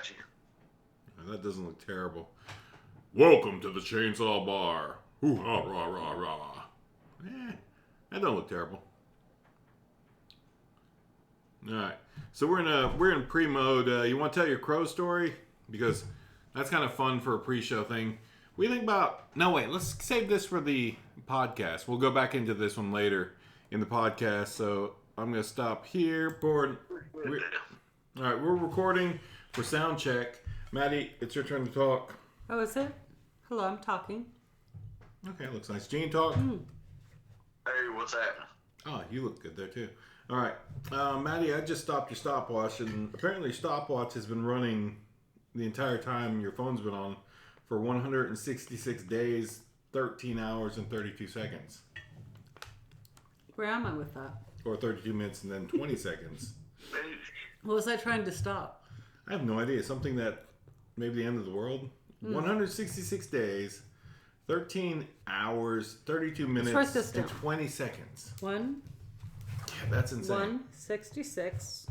got you. That doesn't look terrible. Welcome to the Chainsaw Bar. Ooh, rah, rah, rah, rah. That don't look terrible. All right, so we're in pre-mode. You want to tell your crow story, because that's kind of fun for a pre-show thing. We think about let's save this for the podcast. We'll go back into this one later in the podcast. So I'm gonna stop here. All right, we're recording for sound check. Maddie, it's your turn to talk. Oh, is it? Hello, I'm talking. Okay, looks nice. Gene, talk. Hey, what's happening? Oh, you look good there too. All right, Maddie, I just stopped your stopwatch, and apparently your stopwatch has been running the entire time your phone's been on for 166 days, 13 hours, and 32 seconds. Where am I with that? Or 32 minutes and then 20 seconds. What was I trying to stop? I have no idea. Something that maybe the end of the world. 166 days, 13 hours, 32 minutes, and 20 seconds. Yeah, that's insane. 166,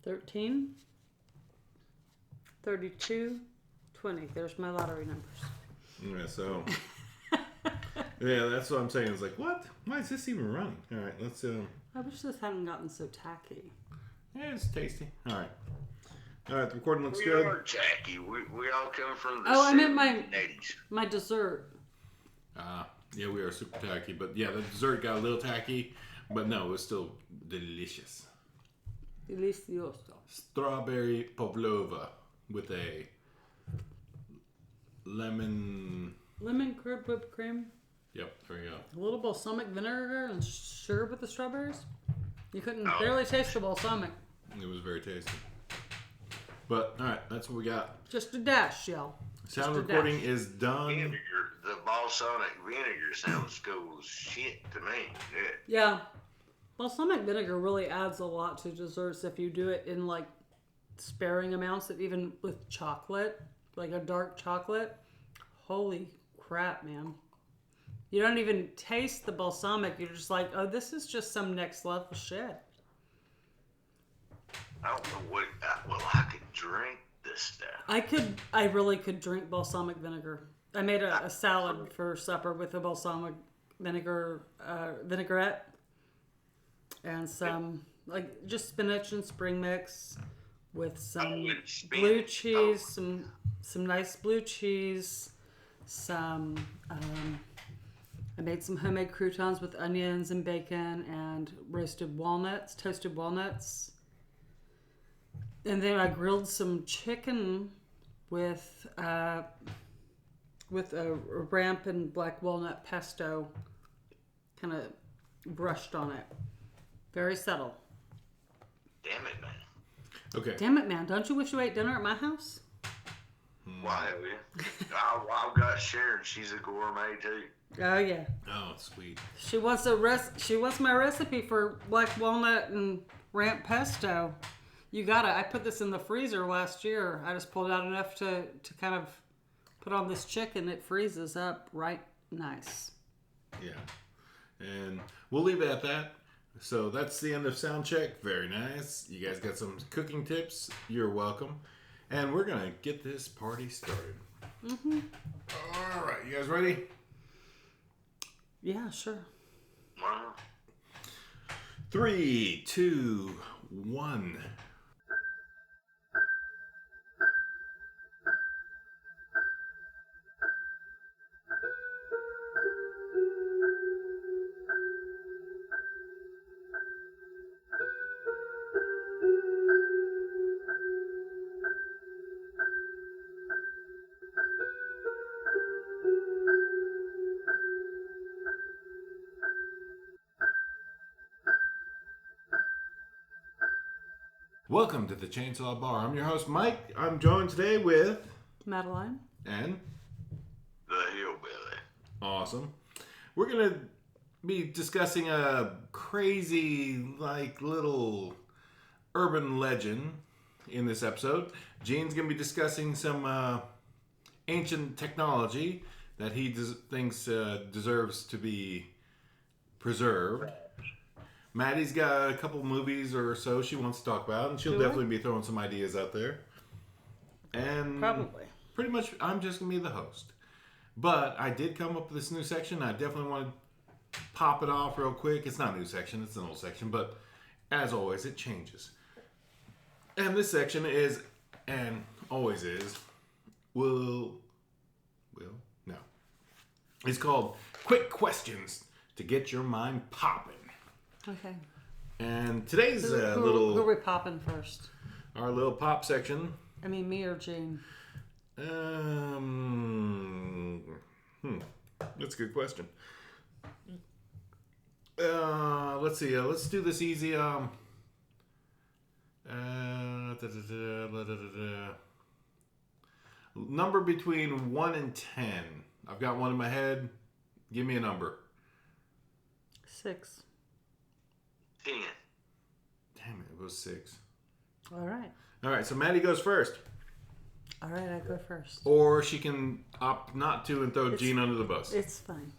13, 32, 20. There's my lottery numbers. Yeah, so... yeah, that's what I'm saying. It's like, what? Why is this even running? All right, let's... I wish this hadn't gotten so tacky. Yeah, it's tasty. All right. All right, the recording looks we good. We are tacky. We all come from the I meant 80s. my dessert. Yeah, we are super tacky. But yeah, the dessert got a little tacky. But no, it was still delicious. Delicioso. Strawberry pavlova with a lemon curd whipped cream. Yep, there you go. A little balsamic vinegar and sugar with the strawberries. You couldn't barely taste the balsamic. It was very tasty. But, all right, that's what we got. Just a dash, y'all. Sound recording is done. Vinegar, the balsamic vinegar sounds cool as shit to me. Yeah. Balsamic vinegar really adds a lot to desserts if you do it in like sparing amounts, even with chocolate, like a dark chocolate. Holy crap, man. You don't even taste the balsamic. You're just like, oh, this is just some next level shit. I don't know what... I could drink this stuff. I really could drink balsamic vinegar. I made a salad for supper with a balsamic vinegar vinaigrette and some like just spinach and spring mix with some blue cheese, some nice blue cheese, some I made some homemade croutons with onions and bacon and toasted walnuts. And then I grilled some chicken with a ramp and black walnut pesto kind of brushed on it. Very subtle. Damn it, man. Okay. Damn it, man. Don't you wish you ate dinner at my house? Why, yeah. I've got Sharon. She's a gourmet, too. Oh, yeah. Oh, sweet. She wants my recipe for black walnut and ramp pesto. You got it. I put this in the freezer last year. I just pulled out enough to kind of put on this chicken. It freezes up right nice. Yeah. And we'll leave it at that. So that's the end of sound check. Very nice. You guys got some cooking tips. You're welcome. And we're going to get this party started. Mm-hmm. All right. You guys ready? Yeah, sure. Wow. 3, 2, 1. Welcome to the Chainsaw Bar. I'm your host, Mike. I'm joined today with... Madeline. And... The Hillbilly. Awesome. We're going to be discussing a crazy, little urban legend in this episode. Gene's going to be discussing some ancient technology that he thinks deserves to be preserved. Maddie's got a couple movies or so she wants to talk about, and she'll definitely be throwing some ideas out there. And Probably. pretty much, I'm just going to be the host. But I did come up with this new section. I definitely want to pop it off real quick. It's not a new section. It's an old section. But as always, it changes. And this section is, and always is, no. It's called Quick Questions to Get Your Mind Popping. Okay. And today's Who are we popping first? Our little pop section. I mean, me or Gene? That's a good question. Let's see. Let's do this easy. Number between 1 and 10. I've got one in my head. Give me a number. 6. 10. Damn it, it was 6. All right. All right, so Maddie goes first. All right, I go first. Or she can opt not to and throw Gene under the bus. It's fine.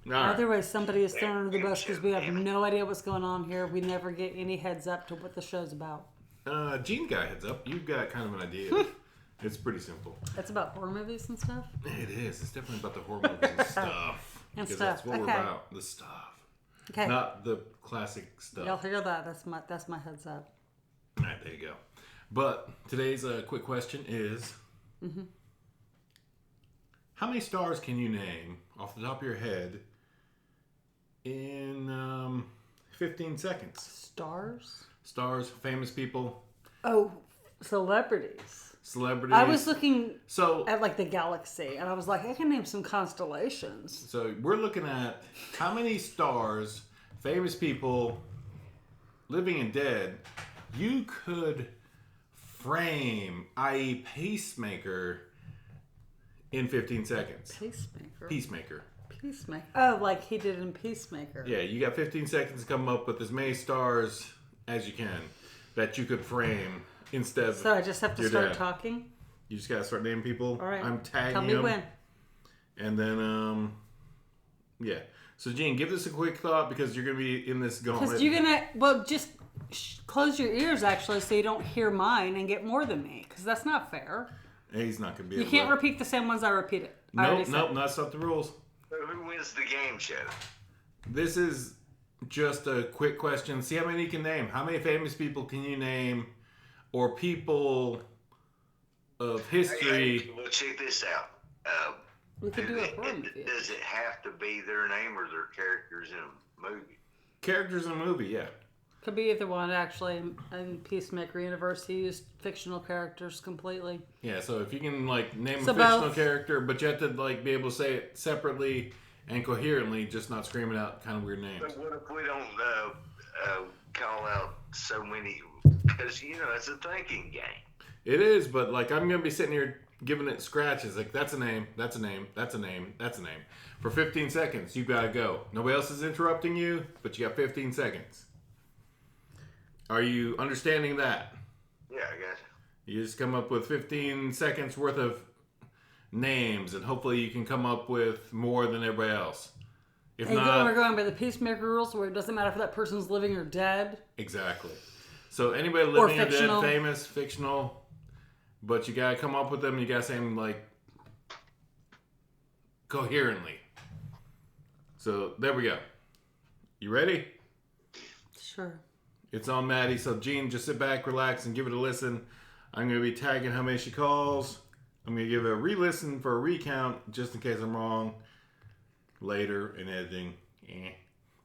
All right. Either way, somebody is thrown under the bus because we have no idea what's going on here. We never get any heads up to what the show's about. Gene got heads up. You've got kind of an idea. It's pretty simple. It's about horror movies and stuff? It is. It's definitely about the horror movies and stuff. Because that's what we're about. The stuff. Okay. Not the classic stuff. Y'all hear that? That's my heads up. All right, there you go. But today's quick question is, how many stars can you name off the top of your head in 15 seconds? Stars, famous people. Oh, celebrities. Celebrities. I was looking at like the galaxy, and I was like, I can name some constellations. So we're looking at how many stars, famous people, living and dead, you could frame, i.e. pacemaker, in 15 seconds. Peacemaker. Oh, like he did in Peacemaker. Yeah, you got 15 seconds to come up with as many stars as you can that you could frame instead of So I just have to your start dad. talking? You just gotta start naming people. All right. I'm tagging Tell me them. when. And then, yeah. So, Gene, give this a quick thought because you're gonna be in this gauntlet. Because you're gonna, just close your ears actually so you don't hear mine and get more than me. Because that's not fair. He's not gonna be You able can't to... repeat the same ones I repeated. Nope, that's not the rules. Who wins the game, Shadow? This is just a quick question. See how many you can name. How many famous people can you name, or people of history? Hey, well, check this out. We could do a horror movie. Does it have to be their name or their characters in a movie? Characters in a movie, yeah. Could be either one, actually. In Peacemaker universe, he used fictional characters completely. Yeah, so if you can name So a fictional both. character, but you have to be able to say it separately and coherently, just not screaming out kind of weird names. But what if we don't call out so many? Because it's a thinking game. It is, but I'm gonna be sitting here giving it scratches. That's a name, that's a name, that's a name, that's a name. For 15 seconds, you gotta go. Nobody else is interrupting you, but you got 15 seconds. Are you understanding that? Yeah, I got you. You just come up with 15 seconds worth of names, and hopefully you can come up with more than everybody else. If And not, we're going by the Peacemaker rules where it doesn't matter if that person's living or dead. exactly. So anybody living or dead, fictional. famous, fictional, but you gotta come up with them. You gotta say them coherently. So there we go. You ready? Sure. It's on Maddie. So Gene, just sit back, relax, and give it a listen. I'm gonna be tagging how many she calls. I'm gonna give it a re-listen for a recount, just in case I'm wrong. Later in editing.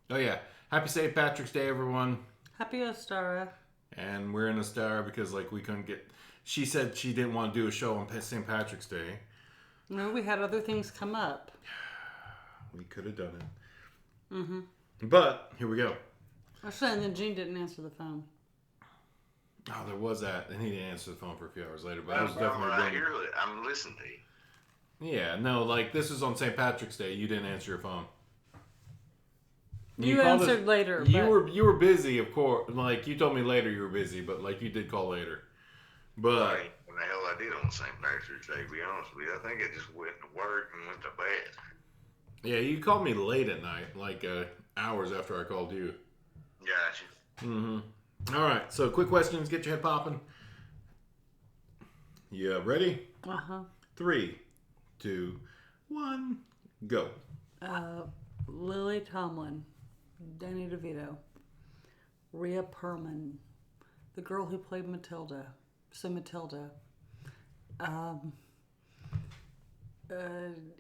Oh yeah. Happy St. Patrick's Day, everyone. Happy Ostara. And we're in Ostara because we couldn't get... She said she didn't want to do a show on St. Patrick's Day. No, we had other things come up. We could have done it. Mm-hmm. But, here we go. Actually, and then Gene didn't answer the phone. Oh, there was that. And he didn't answer the phone for a few hours later. But I was definitely right doing... here. I'm listening to you. Yeah, no, this was on St. Patrick's Day. You didn't answer your phone. You called answered us, later. You were busy, of course. You told me later you were busy, but you did call later. But Right. What the hell I did on St. Patrick's Day, to be honest with you. I think I just went to work and went to bed. Yeah, you called me late at night, like hours after I called you. Gotcha. Mm-hmm. All right, so quick questions. Get your head popping. You ready? Uh-huh. 3, 2, 1, go. Lilly Tomlin, Danny DeVito, Rhea Perlman, the girl who played Matilda, Matilda,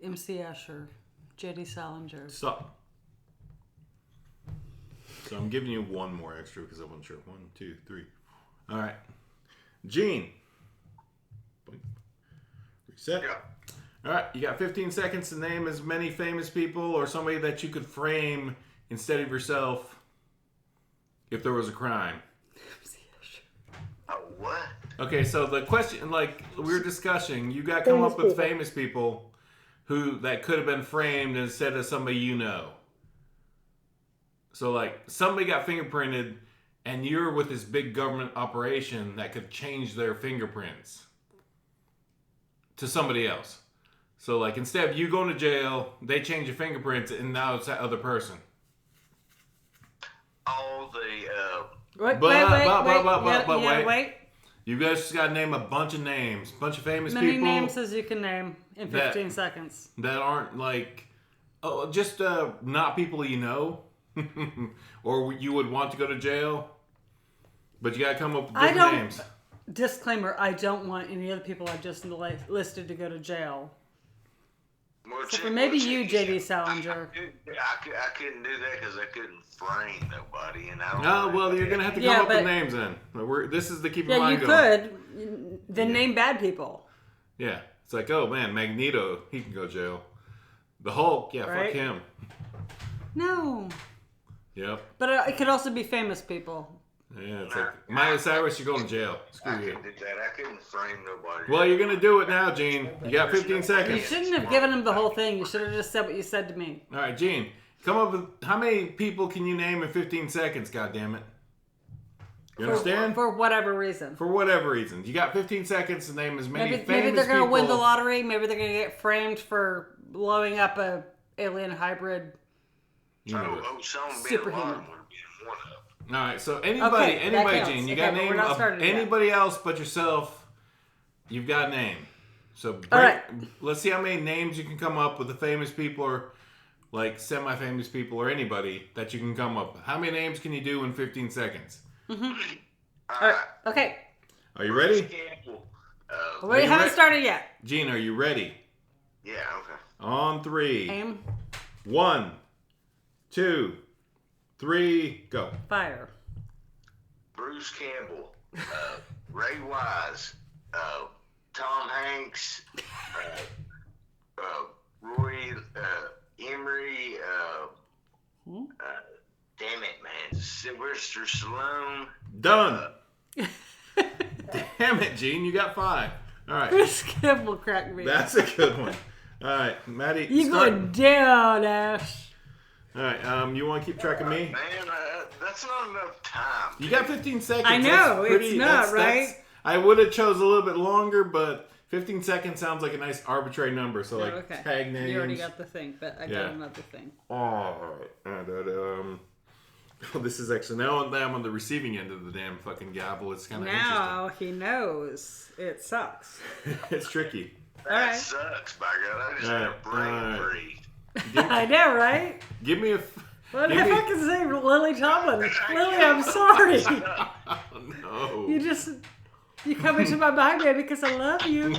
MC Escher, J.D. Salinger. Stop. So I'm giving you one more extra because I wasn't sure. 1, 2, 3. All right. Gene. Reset. Yeah. All right. You got 15 seconds to name as many famous people or somebody that you could frame instead of yourself if there was a crime. What? Okay, so the question, like we were discussing, you got to come up with famous people who that could have been framed instead of somebody you know. So, like, somebody got fingerprinted, and you're with this big government operation that could change their fingerprints to somebody else. So, like, instead of you going to jail, they change your fingerprints, and now it's that other person. All the Wait. You guys just got to name a bunch of names, bunch of famous Many people. names as you can name in 15 seconds. That aren't like, just not people you know, or you would want to go to jail. But you got to come up with different names. Disclaimer: I don't want any of the people I've just listed to go to jail. Except for maybe you, J.D. Salinger. I couldn't do that because I couldn't frame nobody, and I don't. Oh well, you're gonna have to come up with names then. This is the keep in mind you going. could. Then name bad people. Yeah, it's like, oh man, Magneto, he can go to jail. The Hulk, yeah, right? fuck him. No. Yep. But it could also be famous people. Yeah, it's like Miley Cyrus, you're going to jail. Screw you. I couldn't do that. I couldn't frame nobody. Well, you're gonna do it now, Gene. You got 15 seconds. You shouldn't have given him the whole thing. You should have just said what you said to me. All right, Gene, come up with how many people can you name in 15 seconds? God damn it! You understand? For whatever reason. For whatever reason, you got 15 seconds to name as many famous people. Maybe they're gonna win the lottery. Maybe they're gonna get framed for blowing up a alien hybrid. Superhuman. All right, so anybody, Gene, you got to name anybody else but yourself. You've got a name. So let's see how many names you can come up with the famous people or like semi-famous people or anybody that you can come up with. How many names can you do in 15 seconds? Mm-hmm. All right. Okay. Are you ready? We haven't started yet. Gene, are you ready? Yeah, okay. On 3. Aim. 1, 2, 3, go. Fire. Bruce Campbell, Ray Wise, Tom Hanks, Roy Emery, damn it, man, Sylvester Stallone. Done. Damn it, Gene, you got 5. All right. Bruce Campbell cracked me. That's a good one. All right, Maddie. You going down, Ash. All right, you want to keep track of me? Man, that's not enough time. You got 15 seconds. I know, it's not, right? I would have chose a little bit longer, but 15 seconds sounds like a nice arbitrary number. So, tag names. You already got the thing, but I got another thing. All right. This is actually, now I'm on the receiving end of the damn fucking gavel. It's kind of interesting. Now he knows. It sucks. It's tricky. That sucks, by God. I just had a brain freeze. I know, right? Give me a... What the fuck is his name? Lilly Tomlin. Lilly, I'm sorry. Oh, no. You come into my mind, baby, because I love you.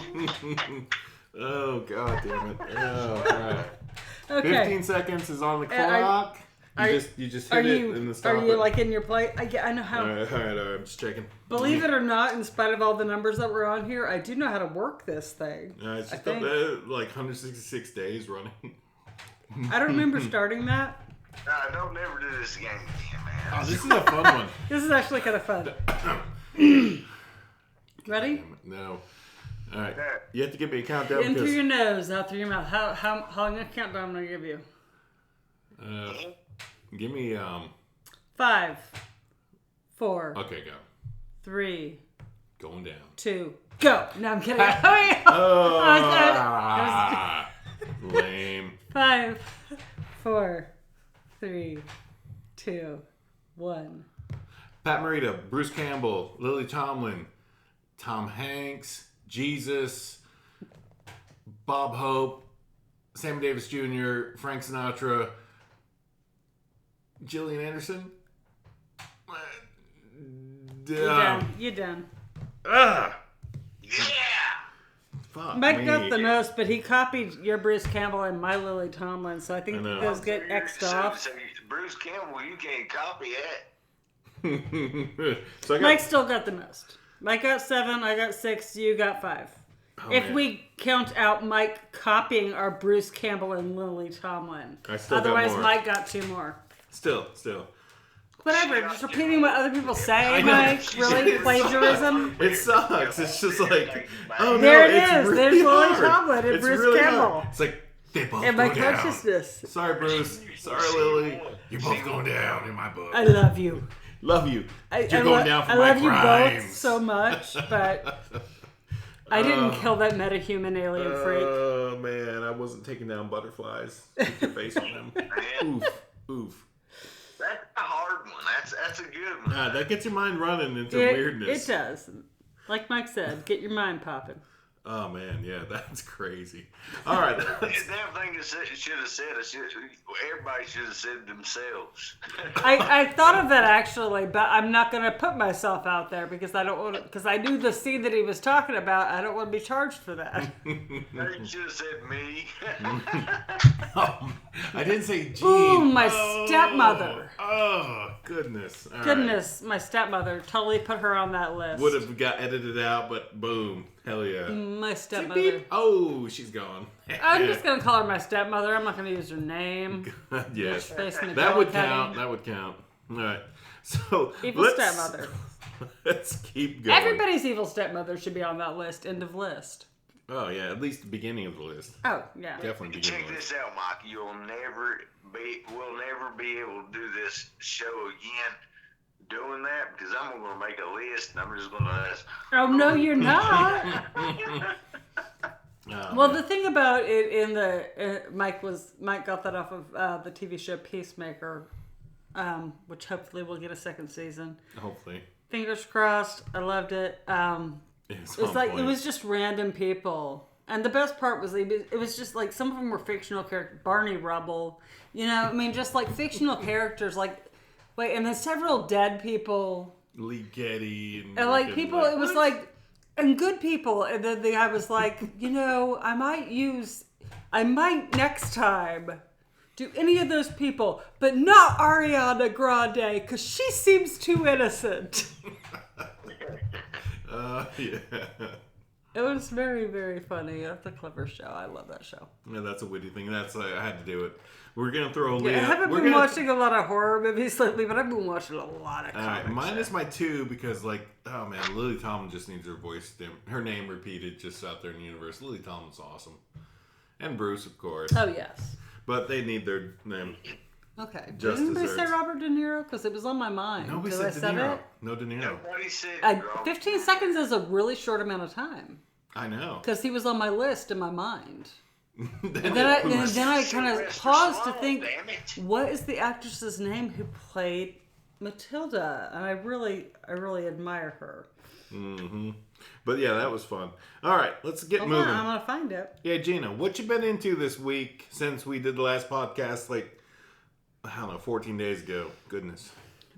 Oh, God damn it. Oh, right. Okay. 15 seconds is on the clock. You just hit it in the stop. Are you like in your play? I know how. All right. I'm just checking. Believe it or not, in spite of all the numbers that were on here, I do know how to work this thing. It's just like 166 days running. I don't remember starting that. No, don't never do this again, man. Oh, this is a fun one. This is actually kind of fun. Ready? No. All right. You have to give me a countdown. In through your nose, out through your mouth. How long a countdown am I going to give you? Give me 5, 4. Okay, go. 3. Going down. 2. Go. No, I'm kidding. Lame. 5, 4, 3, 2, 1. Pat Morita, Bruce Campbell, Lilly Tomlin, Tom Hanks, Jesus, Bob Hope, Sammy Davis Jr., Frank Sinatra, Gillian Anderson. You're done. Ah, Yeah. fuck Mike me. got the most, but he copied your Bruce Campbell and my Lilly Tomlin, so I think I know. those get X'd off. So Bruce Campbell, you can't copy that. So I got, Mike still got the most. Mike got 7, I got 6, you got 5. If man. we count out Mike copying our Bruce Campbell and Lilly Tomlin. I still got Otherwise, more. Mike got 2 more. Still. Whatever, just repeating what other people say, I know. Mike. Really? Plagiarism? It sucks. It's just like, oh no, There it it's is. really There's Lilly hard. Tomlin and It's Bruce really Campbell. hard. It's like they both In go my down. consciousness. Sorry, Bruce. Sorry, Lily. You're both going down in my book. I love you. Love you. You're I going down for I my love crimes. you both so much, but I didn't kill that metahuman alien freak. Oh man, I wasn't taking down butterflies. Keep your face on them. Oof. That's a hard one. That's a good one. That gets your mind running into It weirdness. does. Like Mike said, get your mind popping. Oh man, yeah, that's crazy. All right. That thing should have said. Everybody should have said themselves. I thought of that actually, but I'm not going to put myself out there because I don't want because I knew the scene that he was talking about. I don't want to be charged for that. They should have said me. Oh, I didn't say Gene. Ooh, my stepmother. Oh, goodness. All right. Goodness, my stepmother. Totally put her on that list. Would have got edited out, but boom. Hell yeah. My Beep. stepmother. Oh, she's gone. I'm just going to call her my stepmother. I'm not going to use her name. Yes. Face That would McGillicuddy. count. That would count. All right. So Evil stepmother. Let's keep going. Everybody's evil stepmother should be on that list. End of list. Oh yeah, at least the beginning of the list. Oh, yeah. Definitely Check beginning of the list. this out, Mike. We'll never be able to do this show again doing that because I'm going to make a list and I'm just going to ask. Oh, no, you're not. Oh, Well, man. the thing about it in the Mike got that off of the TV show Peacemaker, which hopefully we'll get a second season. Hopefully. Fingers crossed. I loved it. It's It was on like point. it was just random people, and the best part was it was just like some of them were fictional characters. Barney Rubble, I mean, just like fictional characters. And then several dead people. Lee Getty And like people, it was like, and good people. And then the guy was like, I might next time do any of those people, but not Ariana Grande, because she seems too innocent. Yeah. It was very, very funny. That's a clever show. I love that show. Yeah, that's a witty thing. I had to do it. We're gonna throw a Yeah, I haven't been watching a lot of horror movies lately, but I've been watching a lot of All right, comics. mine is my 2 because, oh man, Lily Tomlin just needs her voice, her name repeated just out there in the universe. Lily Tomlin's awesome, and Bruce, of course. Oh, yes. But they need their name. Okay. Just Did anybody desserts. say Robert De Niro? Because it was on my mind. Nobody Did said I De say Niro. it? No De Niro. Nobody said 15 seconds is a really short amount of time. I know. Because he was on my list in my mind. Then And then I kind Sylvester of paused to Stallone, think, damn it. what is the actress's name who played Matilda? And I really admire her. Mm-hmm. But yeah, that was fun. All right, let's get Hold moving. on, I'm going to find it. Yeah, Gina, what you been into this week since we did the last podcast? I don't know, 14 days ago. Goodness.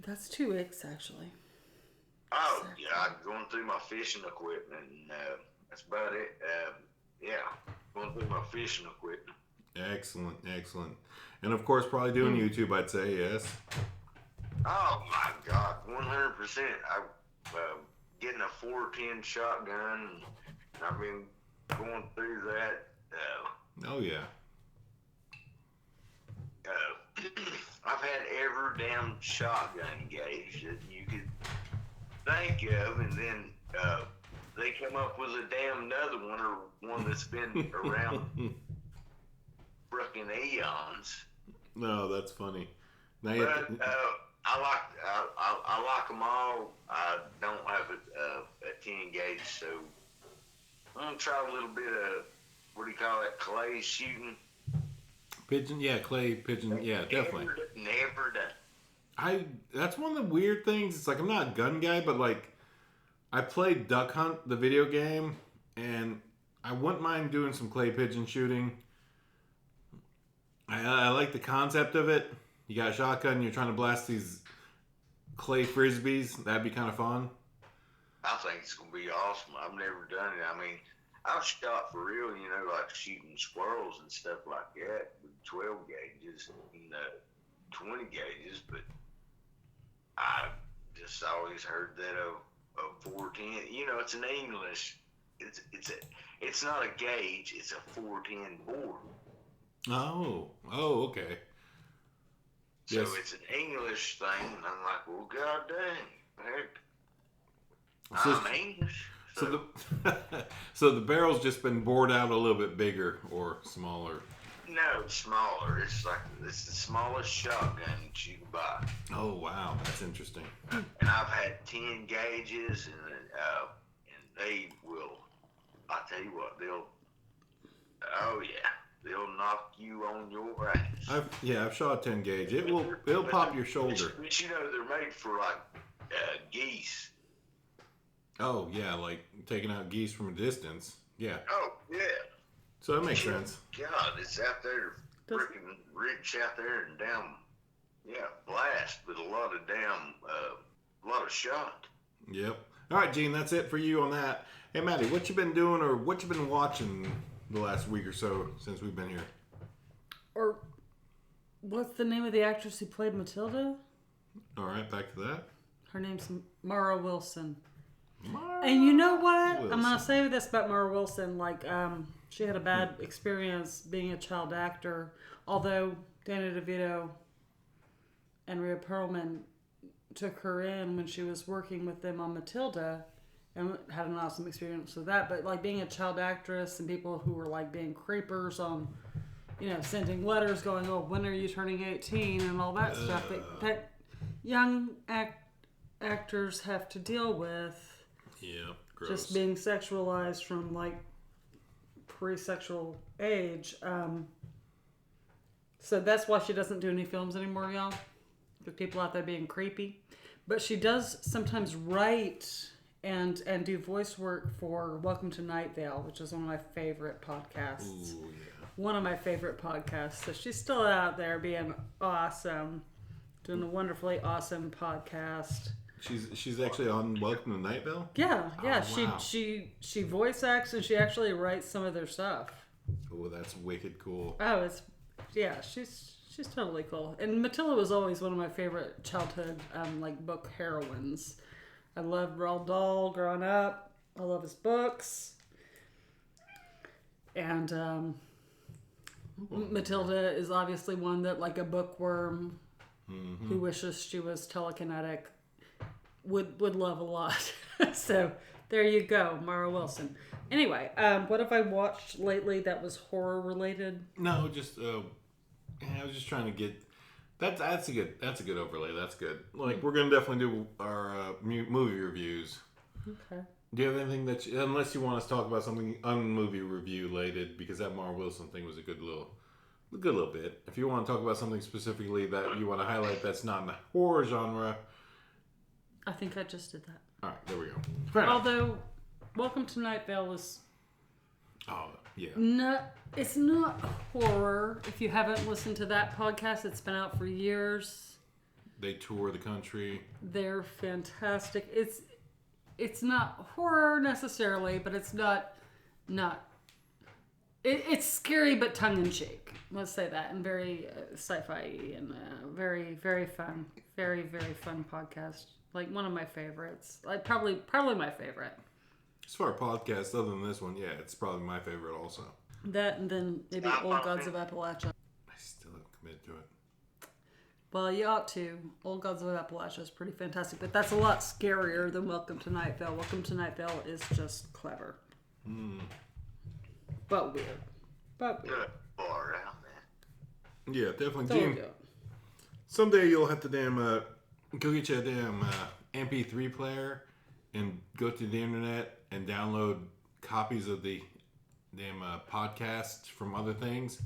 That's 2 weeks, actually. Oh, yeah, I'm going through my fishing equipment, and that's about it. Going through my fishing equipment. Excellent. And of course, probably doing YouTube, I'd say, yes. Oh, my God, 100%. I'm getting a 410 shotgun, and I've been going through that. Oh, yeah. I've had every damn shotgun gauge that you could think of, and then they come up with a damn another one, or one that's been around frickin' eons. No, that's funny. Now you have But to- I like them all. I don't have a 10 gauge, so I'm gonna try a little bit of clay shooting. Pigeon, yeah, clay pigeon, yeah, definitely. Never done. That's one of the weird things. It's like I'm not a gun guy, but like I played Duck Hunt, the video game, and I wouldn't mind doing some clay pigeon shooting. I like the concept of it. You got a shotgun, you're trying to blast these clay frisbees. That'd be kind of fun. I think it's gonna be awesome. I've never done it. I mean, I've shot for real, like shooting squirrels and stuff like that with 12 gauges and 20 gauges, but I just always heard that a 410. It's an English. It's not a gauge. It's a 410 board. Oh, okay. So Yes. it's an English thing, and I'm like, well, god dang, heck, So- I'm English. So the barrel's just been bored out a little bit bigger or smaller. No, it's smaller. It's the smallest shotgun that you can buy. Oh wow, that's interesting. And I've had 10 gauges, and they will. I tell you what, they'll knock you on your ass. I've shot a 10 gauge. It'll pop your shoulder. But they're made for like geese. Oh yeah, like taking out geese from a distance. Yeah. Oh yeah. So that makes sense. God, it's out there, freaking rich out there and down. Yeah, blast with a lot of shot. Yep. All right, Gene, that's it for you on that. Hey, Maddie, what you been doing or what you been watching the last week or so since we've been here? Or what's the name of the actress who played Matilda? All right, back to that. Her name's Mara Wilson. Mara And you know what? Wilson. I'm gonna say this about Mara Wilson. Like, she had a bad experience being a child actor. Although Danny DeVito and Rhea Perlman took her in when she was working with them on Matilda, and had an awesome experience with that. But like being a child actress and people who were like being creepers on, sending letters going, "Oh, when are you turning 18?" and all that stuff that young actors have to deal with. Yeah, gross. Just being sexualized from like pre-sexual age. So that's why she doesn't do any films anymore, y'all. With people out there being creepy. But she does sometimes write and do voice work for Welcome to Night Vale, which is one of my favorite podcasts. Ooh, yeah. One of my favorite podcasts. So she's still out there being awesome, doing a wonderfully awesome podcast. She's actually on Welcome to Night Vale? Yeah. Oh, wow. She voice acts and she actually writes some of their stuff. Oh, that's wicked cool. Oh, she's totally cool. And Matilda was always one of my favorite childhood book heroines. I loved Roald Dahl growing up. I love his books. And Matilda is obviously one that, like a bookworm who wishes she was telekinetic, would love a lot. So there you go, Mara Wilson. Anyway, what have I watched lately that was horror related? No, just I was just trying to get that's a good overlay. That's good. Like we're gonna definitely do our movie reviews. Okay. Do you have anything unless you want us to talk about something movie review related, because that Mara Wilson thing was a good little bit. If you want to talk about something specifically that you want to highlight that's not in the horror genre, I think I just did that. all right, there we go. Fair enough. Although, Welcome to Night Vale is yeah. it's not horror. If you haven't listened to that podcast, it's been out for years. They tour the country. They're fantastic. It's not horror necessarily, but it's not. It's scary but tongue in cheek. Let's say that, and very sci-fi and very very fun, very very fun podcast. Like one of my favorites. Like probably my favorite. As far as podcasts, other than this one, yeah, it's probably my favorite also. That and then maybe Old Gods of Appalachia. I still haven't committed to it. Well, you ought to. Old Gods of Appalachia is pretty fantastic, but that's a lot scarier than Welcome to Night Vale. Welcome to Night Vale is just clever. But weird. Good bar out there. Yeah, definitely. Told Gene, you. someday you'll have to go get you a damn MP3 player and go to the internet and download copies of the damn podcasts from other things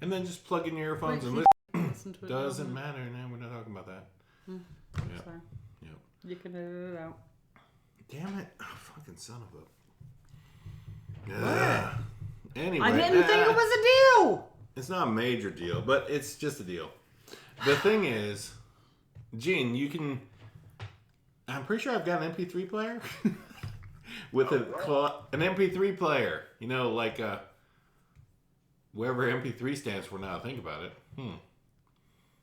and then just plug in your earphones and listen to it. Doesn't matter. No, we're not talking about that. Yep. Sorry. Yep. You can edit it out. Damn it! Oh, fucking son of a. Yeah. Anyway, I didn't think it was a deal. It's not a major deal, but it's just a deal. The thing is, Gene, you can. I'm pretty sure I've got an MP3 player with an MP3 player. You know, like whatever MP3 stands for now. Think about it.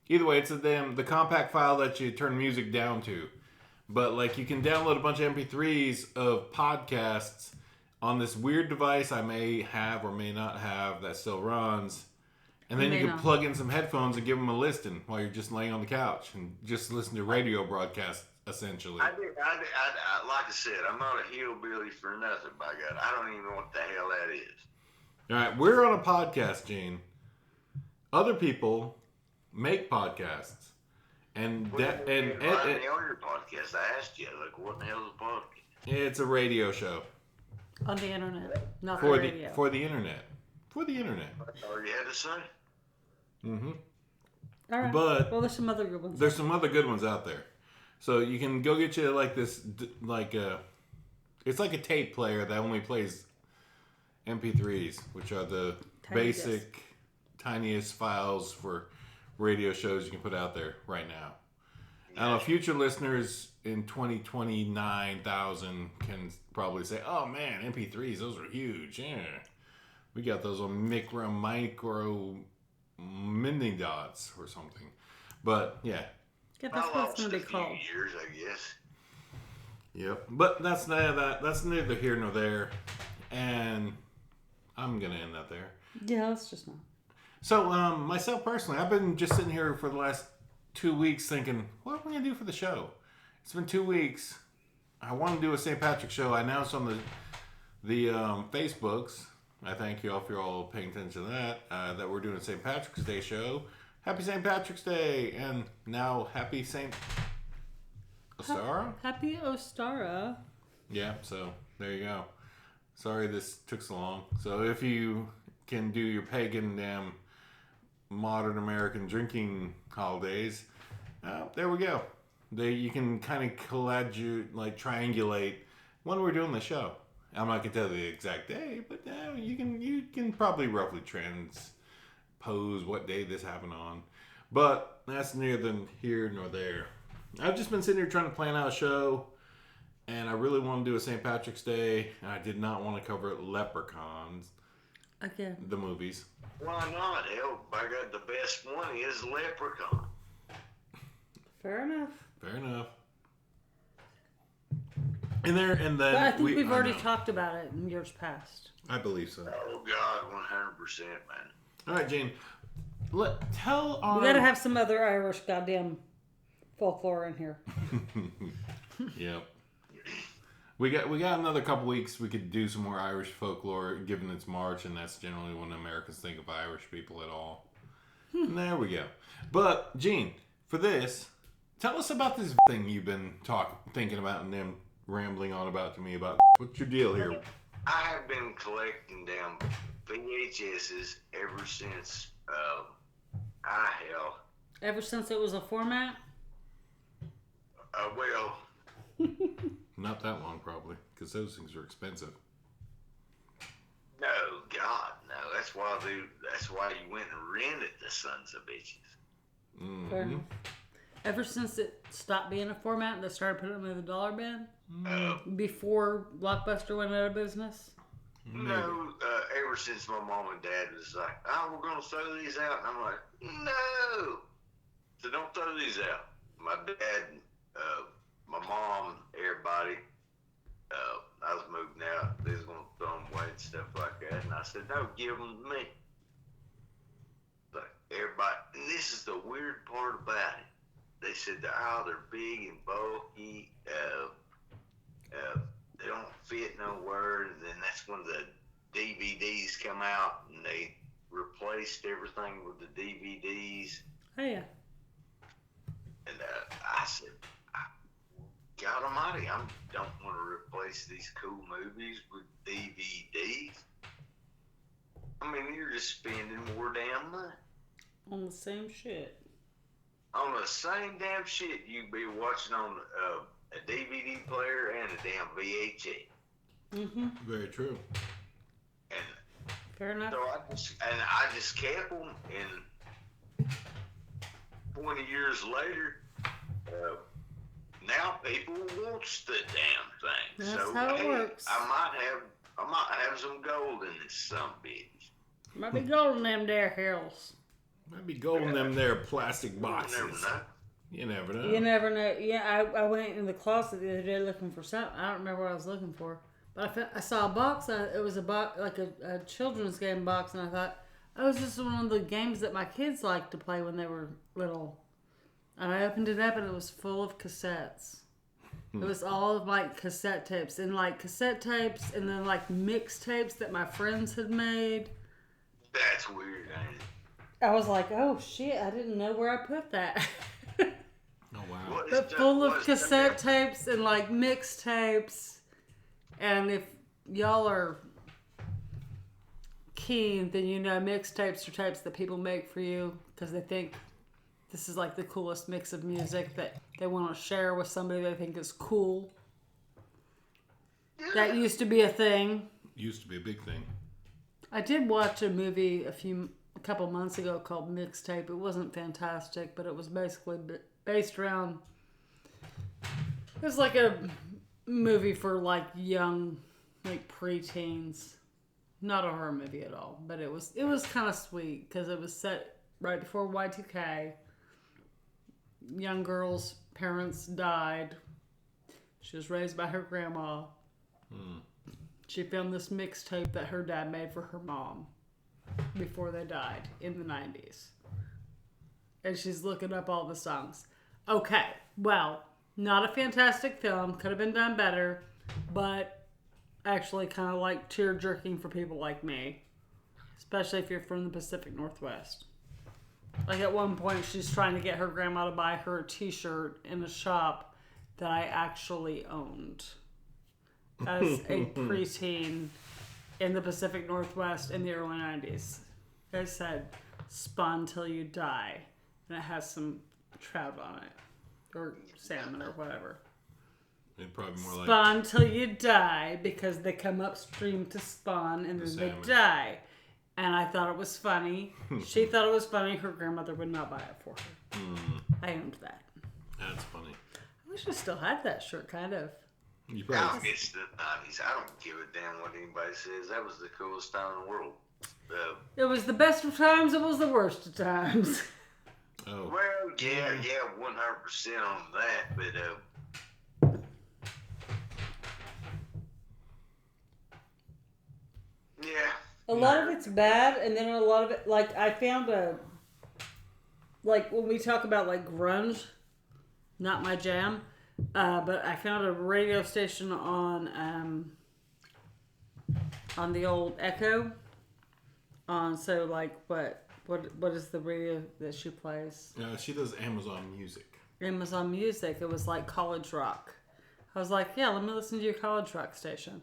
Either way, it's the compact file that you turn music down to. But like, you can download a bunch of MP3s of podcasts on this weird device I may have or may not have that still runs. And then you can plug in some headphones and give them a listen while you're just laying on the couch and just listen to radio broadcasts, essentially. Like I said, I'm not a hillbilly for nothing, by God. I don't even know what the hell that is. All right, we're on a podcast, Gene. Other people make podcasts. And on your podcast, I asked you, like, what the hell is a podcast? It's a radio show. On the internet, not for the radio. For the internet. For the internet. That's all you had to say? Mm-hmm. All right. But well, there's some other good ones. There's some other good ones out there. So you can go get you like this, it's like a tape player that only plays MP3s, which are the basic, tiniest files for radio shows you can put out there right now. I don't know, future listeners in 2029,000 can probably say, oh man, MP3s, those are huge. Yeah. We got those on micro mending dots or something. But yeah. Yeah, that's what it's going to be called. Years, I guess. Yep. But that's neither here nor there. And I'm going to end that there. Yeah, that's just not. So, myself personally, I've been just sitting here for the last 2 weeks thinking, what am I going to do for the show? It's been 2 weeks. I want to do a St. Patrick's show. I announced on the Facebooks. I thank you all if you're all paying attention to that. That we're doing a St. Patrick's Day show. Happy St. Patrick's Day, and now happy St. Ostara. Happy Ostara. Yeah. So there you go. Sorry this took so long. So if you can do your pagan modern American drinking holidays, there we go. You can kind of triangulate when we're doing the show. I'm not gonna tell you the exact day, but you can probably roughly transpose what day this happened on. But that's neither here nor there. I've just been sitting here trying to plan out a show, and I really want to do a St. Patrick's Day. And I did not want to cover Leprechauns. Again. The movies. Why not? Hell, by God, the best one is Leprechaun. Fair enough. Fair enough. And then but I think we've already talked about it in years past. I believe so. Oh God, 100%, man. All right, Jane. We gotta have some other Irish goddamn folklore in here. Yep. We got another couple weeks. We could do some more Irish folklore, given it's March, and that's generally when Americans think of Irish people at all. And there we go. But Gene, for this, tell us about this thing you've been thinking about and then rambling on about to me about. What's your deal here? I have been collecting down VHSs ever since hell. Ever since it was a format? Well. Not that long, probably, because those things are expensive. No, God, no. That's why you went and rented the sons of bitches. Mm-hmm. Ever since it stopped being a format and they started putting them in the dollar bin? Before Blockbuster went out of business? No, ever since my mom and dad was like, oh, we're going to throw these out. And I'm like, no. So don't throw these out. My dad, my mom, everybody, I was moving out. They was going to throw them away and stuff like that. And I said, no, give them to me. But everybody, and this is the weird part about it. They said, they're big and bulky. They don't fit nowhere. And then that's when the DVDs come out and they replaced everything with the DVDs. Oh, yeah. And I said, God almighty, I don't want to replace these cool movies with DVDs. I I mean, you're just spending more damn money On the same shit. on the same damn shit you'd be watching on a DVD player and a damn VHS. Mm-hmm. Very true. And Fair enough. so I just kept them, and 20 years later, now people wants the damn thing. That's so how it hey, works. I might have some gold in this some bitch. Might be gold in them there hills. Might be gold in them there plastic You boxes. never know. You never know. You never know. Yeah, I went in the closet the other day looking for something. I don't remember what I was looking for. But I saw a box. It was a box, like a children's game box, and I thought, oh, this is one of the games that my kids liked to play when they were little. And I opened it up, and it was full of cassettes. It was all of like cassette tapes, and like cassette tapes, and then like mixtapes that my friends had made. That's weird, ain't it? I was like, oh shit, I didn't know where I put that. Oh wow. But full of cassette tapes and like mixtapes. And if y'all are keen, then you know mixtapes are tapes that people make for you because they think this is like the coolest mix of music that they want to share with somebody they think is cool. That used to be a thing. Used to be a big thing. I did watch a movie a couple months ago called Mixtape. It wasn't fantastic, but it was basically based around. It was like a movie for like young, like preteens. Not a horror movie at all, but it was kind of sweet because it was set right before Y2K. Young girl's parents died. She was raised by her grandma. She filmed this mixtape that her dad made for her mom before they died in the 90s. And she's looking up all the songs. Okay, well, not a fantastic film. Could have been done better, but actually kind of like tear-jerking for people like me. Especially if you're from the Pacific Northwest. Like at one point, she's trying to get her grandma to buy her a t-shirt in a shop that I actually owned as a preteen in the Pacific Northwest in the early 90s. It said, "Spawn till you die." And it has some trout on it. Or salmon or whatever. It'd probably more like Spawn till you die because they come upstream to spawn and then they die. And I thought it was funny. She thought it was funny. Her grandmother would not buy it for her. I owned that. That's funny. I wish I still had that shirt, kind of. You I'll probably get to the 90s. I don't give a damn what anybody says. That was the coolest time in the world. It was the best of times. It was the worst of times. Oh. Well, yeah, 100% on that, but yeah. A lot of it's bad, and then a lot of it, like, I found like, when we talk about, like, grunge, not my jam, but I found a radio station on the old Echo, so, like, what is the radio that she plays? She does Amazon Music. Amazon Music. It was, like, college rock. I was like, yeah, let me listen to your college rock station.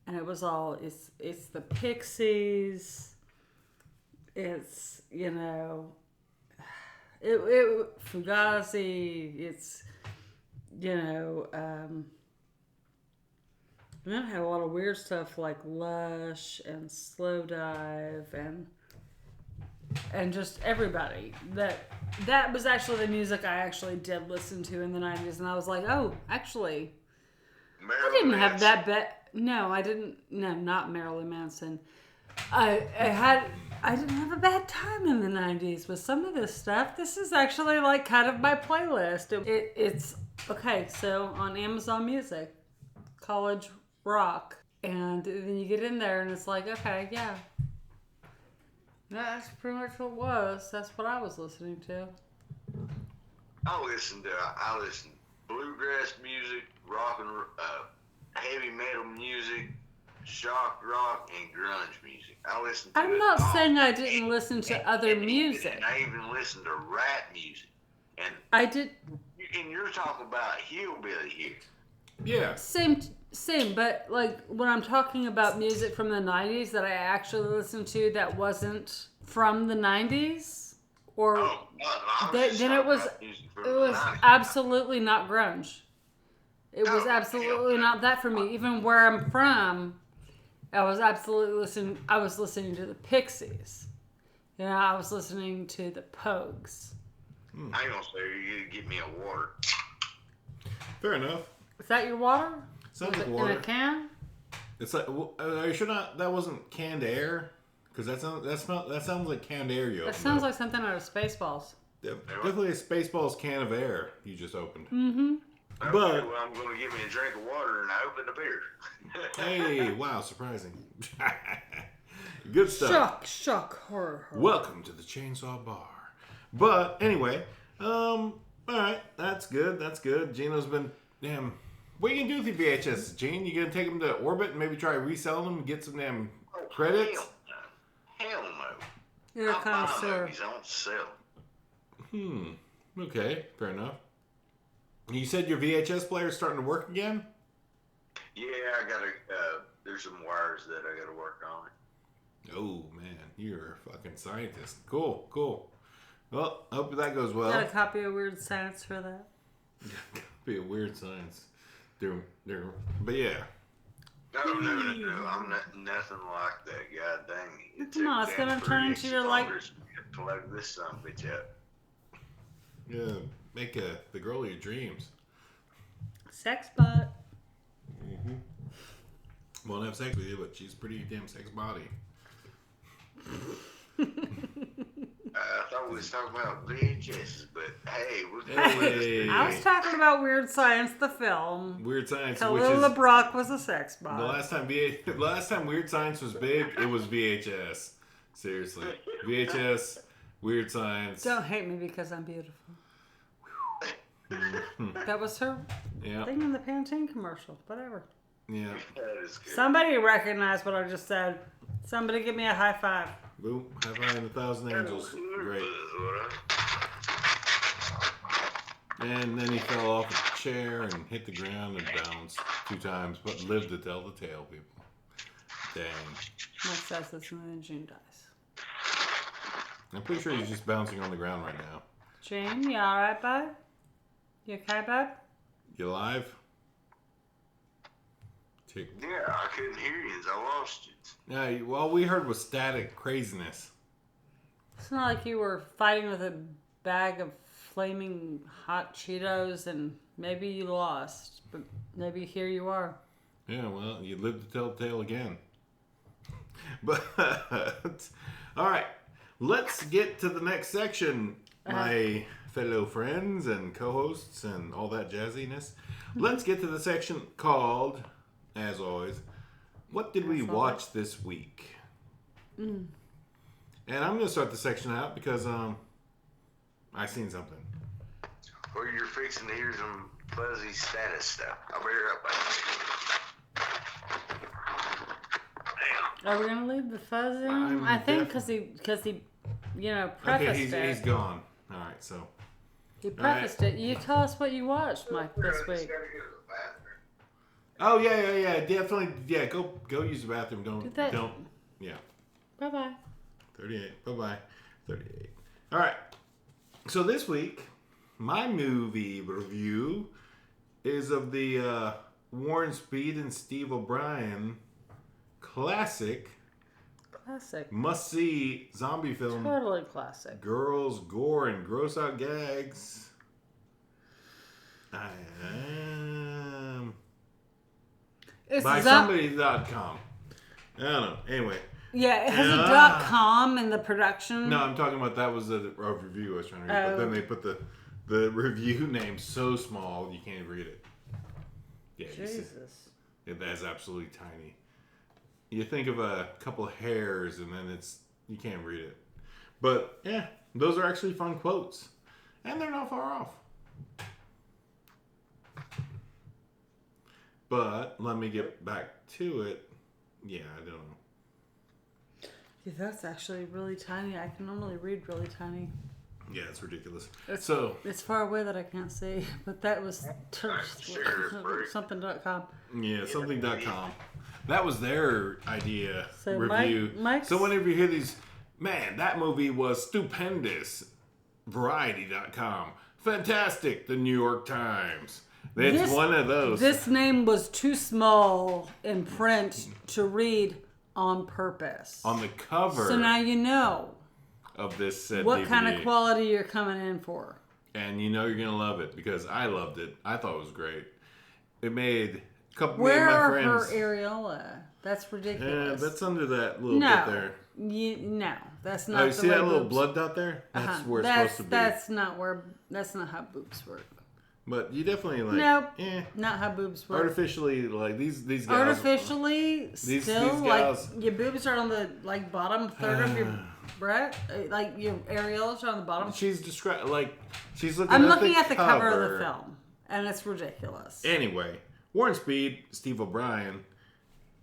And it was all, it's the Pixies, it's, you know, Fugazi, it's, you know, and then it had a lot of weird stuff like Lush and Slow Dive and just everybody. That was actually the music I actually did listen to in the 90s, and I was like, oh, actually, I didn't have that bad. No, I didn't. No, not Marilyn Manson. I didn't have a bad time in the 90s with some of this stuff. This is actually like kind of my playlist. It's okay. So on Amazon Music, college rock, and then you get in there and it's like, okay, yeah, that's pretty much what it was. That's what I was listening to. I listen to bluegrass music, rock and heavy metal music, shock rock, and grunge music. I listen to I'm not saying I didn't listen to other music. And I even listen to rap music. And I did. And you're talking about hillbilly here. Yeah. Same, but like when I'm talking about music from the 90s that I actually listened to that wasn't from the 90s, or then it was absolutely not grunge. It was absolutely not that for me. Even where I'm from, I was listening to the Pixies. You know, I was listening to the Pogues. I ain't gonna say you get me a water. Fair enough. Is that your water? Sounds like water. In a can? It's like, are you sure that wasn't canned air? Because that sounds like canned air you opened. That sounds like something out of Spaceballs. Definitely a Spaceballs can of air you just opened. Mm-hmm. Okay, But well, I'm going to give me a drink of water and I open a beer. hey, wow, surprising. Good stuff. Shock, horror. Welcome to the Chainsaw Bar. But anyway, all right, that's good. Gino's been damn. What are you gonna do with your VHS, Gene? You gonna take them to orbit and maybe try reselling them and get some damn credits? Hell no. You're a connoisseur. I don't sell. Okay, fair enough. You said your VHS player's starting to work again? Yeah, I gotta. There's some wires that I gotta work on. Oh man, you're a fucking scientist. Cool. Well, I hope that goes well. Got a copy of Weird Science for that. Be a weird science. But yeah. No. I'm not nothing like that. God dang it. No, it's gonna turn into your like. Plug this son bitch up. Yeah, make the girl of your dreams. Sex bot. Won't have sex with you, but she's pretty damn sex body. I thought we was talking about VHS, but hey, I was talking about Weird Science, the film. Weird Science, Khalil LeBrock was a sex bot. The last time Weird Science was big, it was VHS. Seriously, VHS, Weird Science. Don't hate me because I'm beautiful. That was her thing in the Pantene commercial. Whatever. Yeah. Somebody recognized what I just said. Somebody give me a high five. Boom. High five and 1,000 angels. Great. And then he fell off a chair and hit the ground and bounced 2 times, but lived to tell the tale, people. Dang. Mike says this and then June dies. I'm pretty sure he's just bouncing on the ground right now. June, you alright, bud? You okay, bud? You alive? Yeah, I couldn't hear you. I lost you. Yeah, all we heard was static craziness. It's not like you were fighting with a bag of flaming hot Cheetos and maybe you lost, but maybe here you are. Yeah, well, you lived to tell the tale again. But, all right, let's get to the next section, my fellow friends and co-hosts and all that jazziness. Let's get to the section called, as always, what did we watch this week? And I'm going to start the section out because I seen something. Or you're fixing to hear some fuzzy status stuff. I'll be right back. Are we gonna leave the fuzz in? I think because he, prefaced it. He's gone. All right, so He prefaced it. You tell us what you watched, Mike, this week. Oh yeah, definitely. Yeah, go use the bathroom. Don't. Yeah. Bye bye. 38. Bye bye. 38. All right. So this week, my movie review is of the Warren Speed and Steve O'Brien classic must-see zombie film. Totally classic. Girls, gore, and gross out gags. I am by somebody.com. I don't know. Anyway. Yeah, it has a .com in the production. No, I'm talking about that was a review I was trying to read, but then they put the review name so small you can't read it. Yeah, Jesus. That's absolutely tiny. You think of a couple of hairs and then you can't read it. But yeah, those are actually fun quotes. And they're not far off. But let me get back to it. Yeah, I don't know. Yeah, that's actually really tiny. I can normally read really tiny. Yeah, it's ridiculous. It's far away that I can't see, but that was something.com. Yeah, something.com. That was their idea So review. Mike's... So whenever you hear these, man, that movie was stupendous. Variety.com. Fantastic. The New York Times. It's one of those. This name was too small in print to read on purpose. On the cover. So now you know of this said what DVD. kind of quality you're coming in for. And you know you're going to love it because I loved it. I thought it was great. It made a couple Where of my are friends. her areola? That's ridiculous. That's under that little bit there. No, that's not. Oh, you the see way that little boobs... blood dot there? That's where it's supposed to be. That's not where. That's not how boobs work. But you definitely like. Nope. Not how boobs work. Artificially, like these guys. Artificially, these still gals, like your boobs are on the like bottom third of your breast, like your areolas are on the bottom. She's described like she's looking. I'm looking at the cover of the film, and it's ridiculous. Anyway, Warren Speed, Steve O'Brien,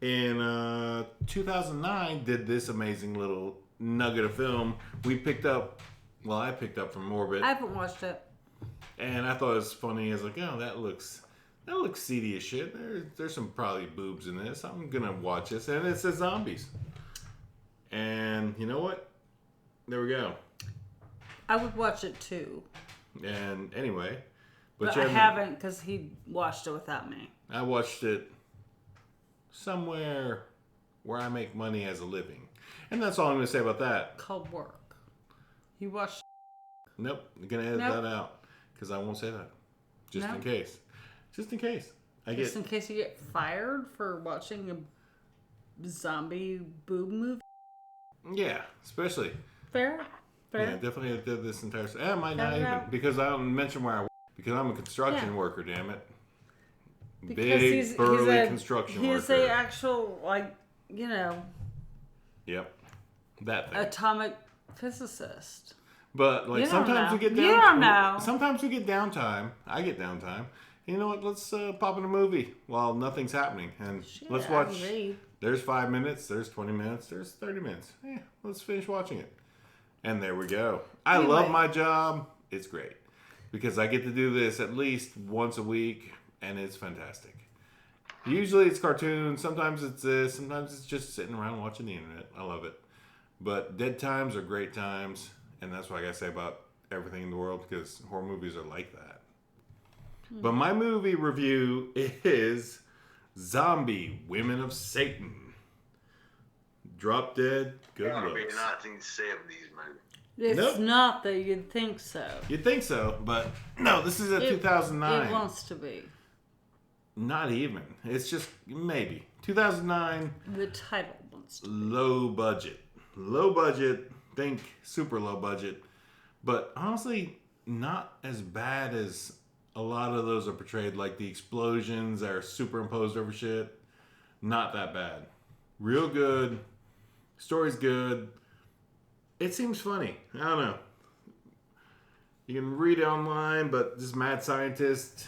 in 2009 did this amazing little nugget of film. We picked up. Well, I picked up from Morbid. I haven't watched it. And I thought it was funny. I was like, oh, that looks seedy as shit. There's some probably boobs in this. I'm gonna watch this, and it says zombies. And you know what? There we go. I would watch it too. And anyway, but I haven't because he watched it without me. I watched it somewhere where I make money as a living, and that's all I'm gonna say about that. Called work. You watched. Nope, I'm gonna edit that out. Because I won't say that. Just in case. Just in case. In case you get fired for watching a zombie boob movie? Yeah, especially. Fair. Yeah, definitely did this entire... I might not even. Because I don't mention where I work. Because I'm a construction worker, damn it. Because Big, burly construction worker. He's a actual, like, you know... Yep. That thing. Atomic physicist. But like sometimes we get down. You don't know. Sometimes we get downtime. I get downtime. You know what? Let's pop in a movie while nothing's happening, and let's watch. There's 5 minutes. There's 20 minutes. There's 30 minutes. Yeah, let's finish watching it. And there we go. I love my job. It's great because I get to do this at least once a week, and it's fantastic. Usually it's cartoons. Sometimes it's this. Sometimes it's just sitting around watching the internet. I love it. But dead times are great times. And that's what I gotta say about everything in the world because horror movies are like that. But my movie review is Zombie Women of Satan. Drop Dead, good It's gotta be a looks. 1970s movie. It's not that you'd think so. You'd think so, but no, this is a 2009. It wants to be. Not even. It's just maybe. 2009. The title wants to be. Low budget. Low budget. Think super low budget, but honestly not as bad as a lot of those are portrayed. Like the explosions that are superimposed over shit, not that bad. Real good. Story's good. It seems funny. I don't know. You can read it online, but this mad scientist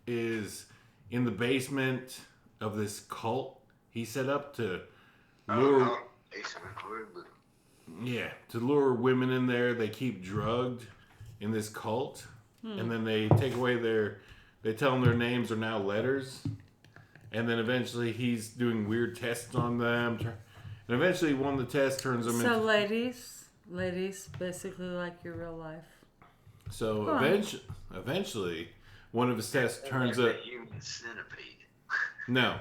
is in the basement of this cult he set up to lure... Yeah, to lure women in there. They keep drugged in this cult, and then they take away they tell them their names are now letters, and then eventually he's doing weird tests on them, and eventually one of the tests turns them into... So ladies, basically like your real life. So eventually one of his tests turns a human centipede. No.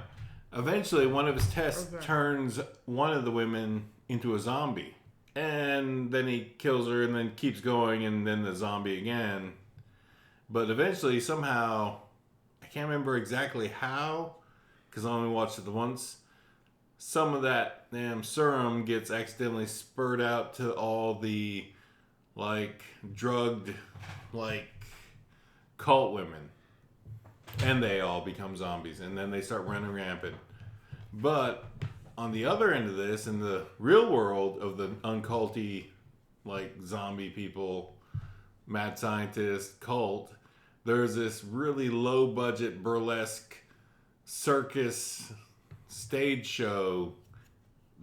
Eventually one of his tests turns one of the women into a zombie. And then he kills her and then keeps going and then the zombie again. But eventually, somehow, I can't remember exactly how, because I only watched it once, some of that damn serum gets accidentally spurred out to all the, like, drugged, like, cult women. And they all become zombies. And then they start running rampant. But... on the other end of this, in the real world of the unculty, like zombie people, mad scientist cult, there's this really low budget burlesque circus stage show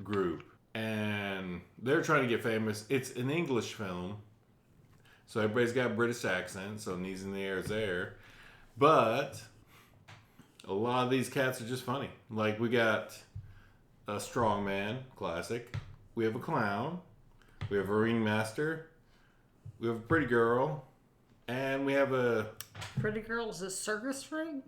group. And they're trying to get famous. It's an English film, So everybody's got British accents, so Knees in the Air is there. But a lot of these cats are just funny. Like, we got a strongman, classic. We have a clown. We have a ringmaster. We have a pretty girl. And we have a... Pretty girl is a circus ring?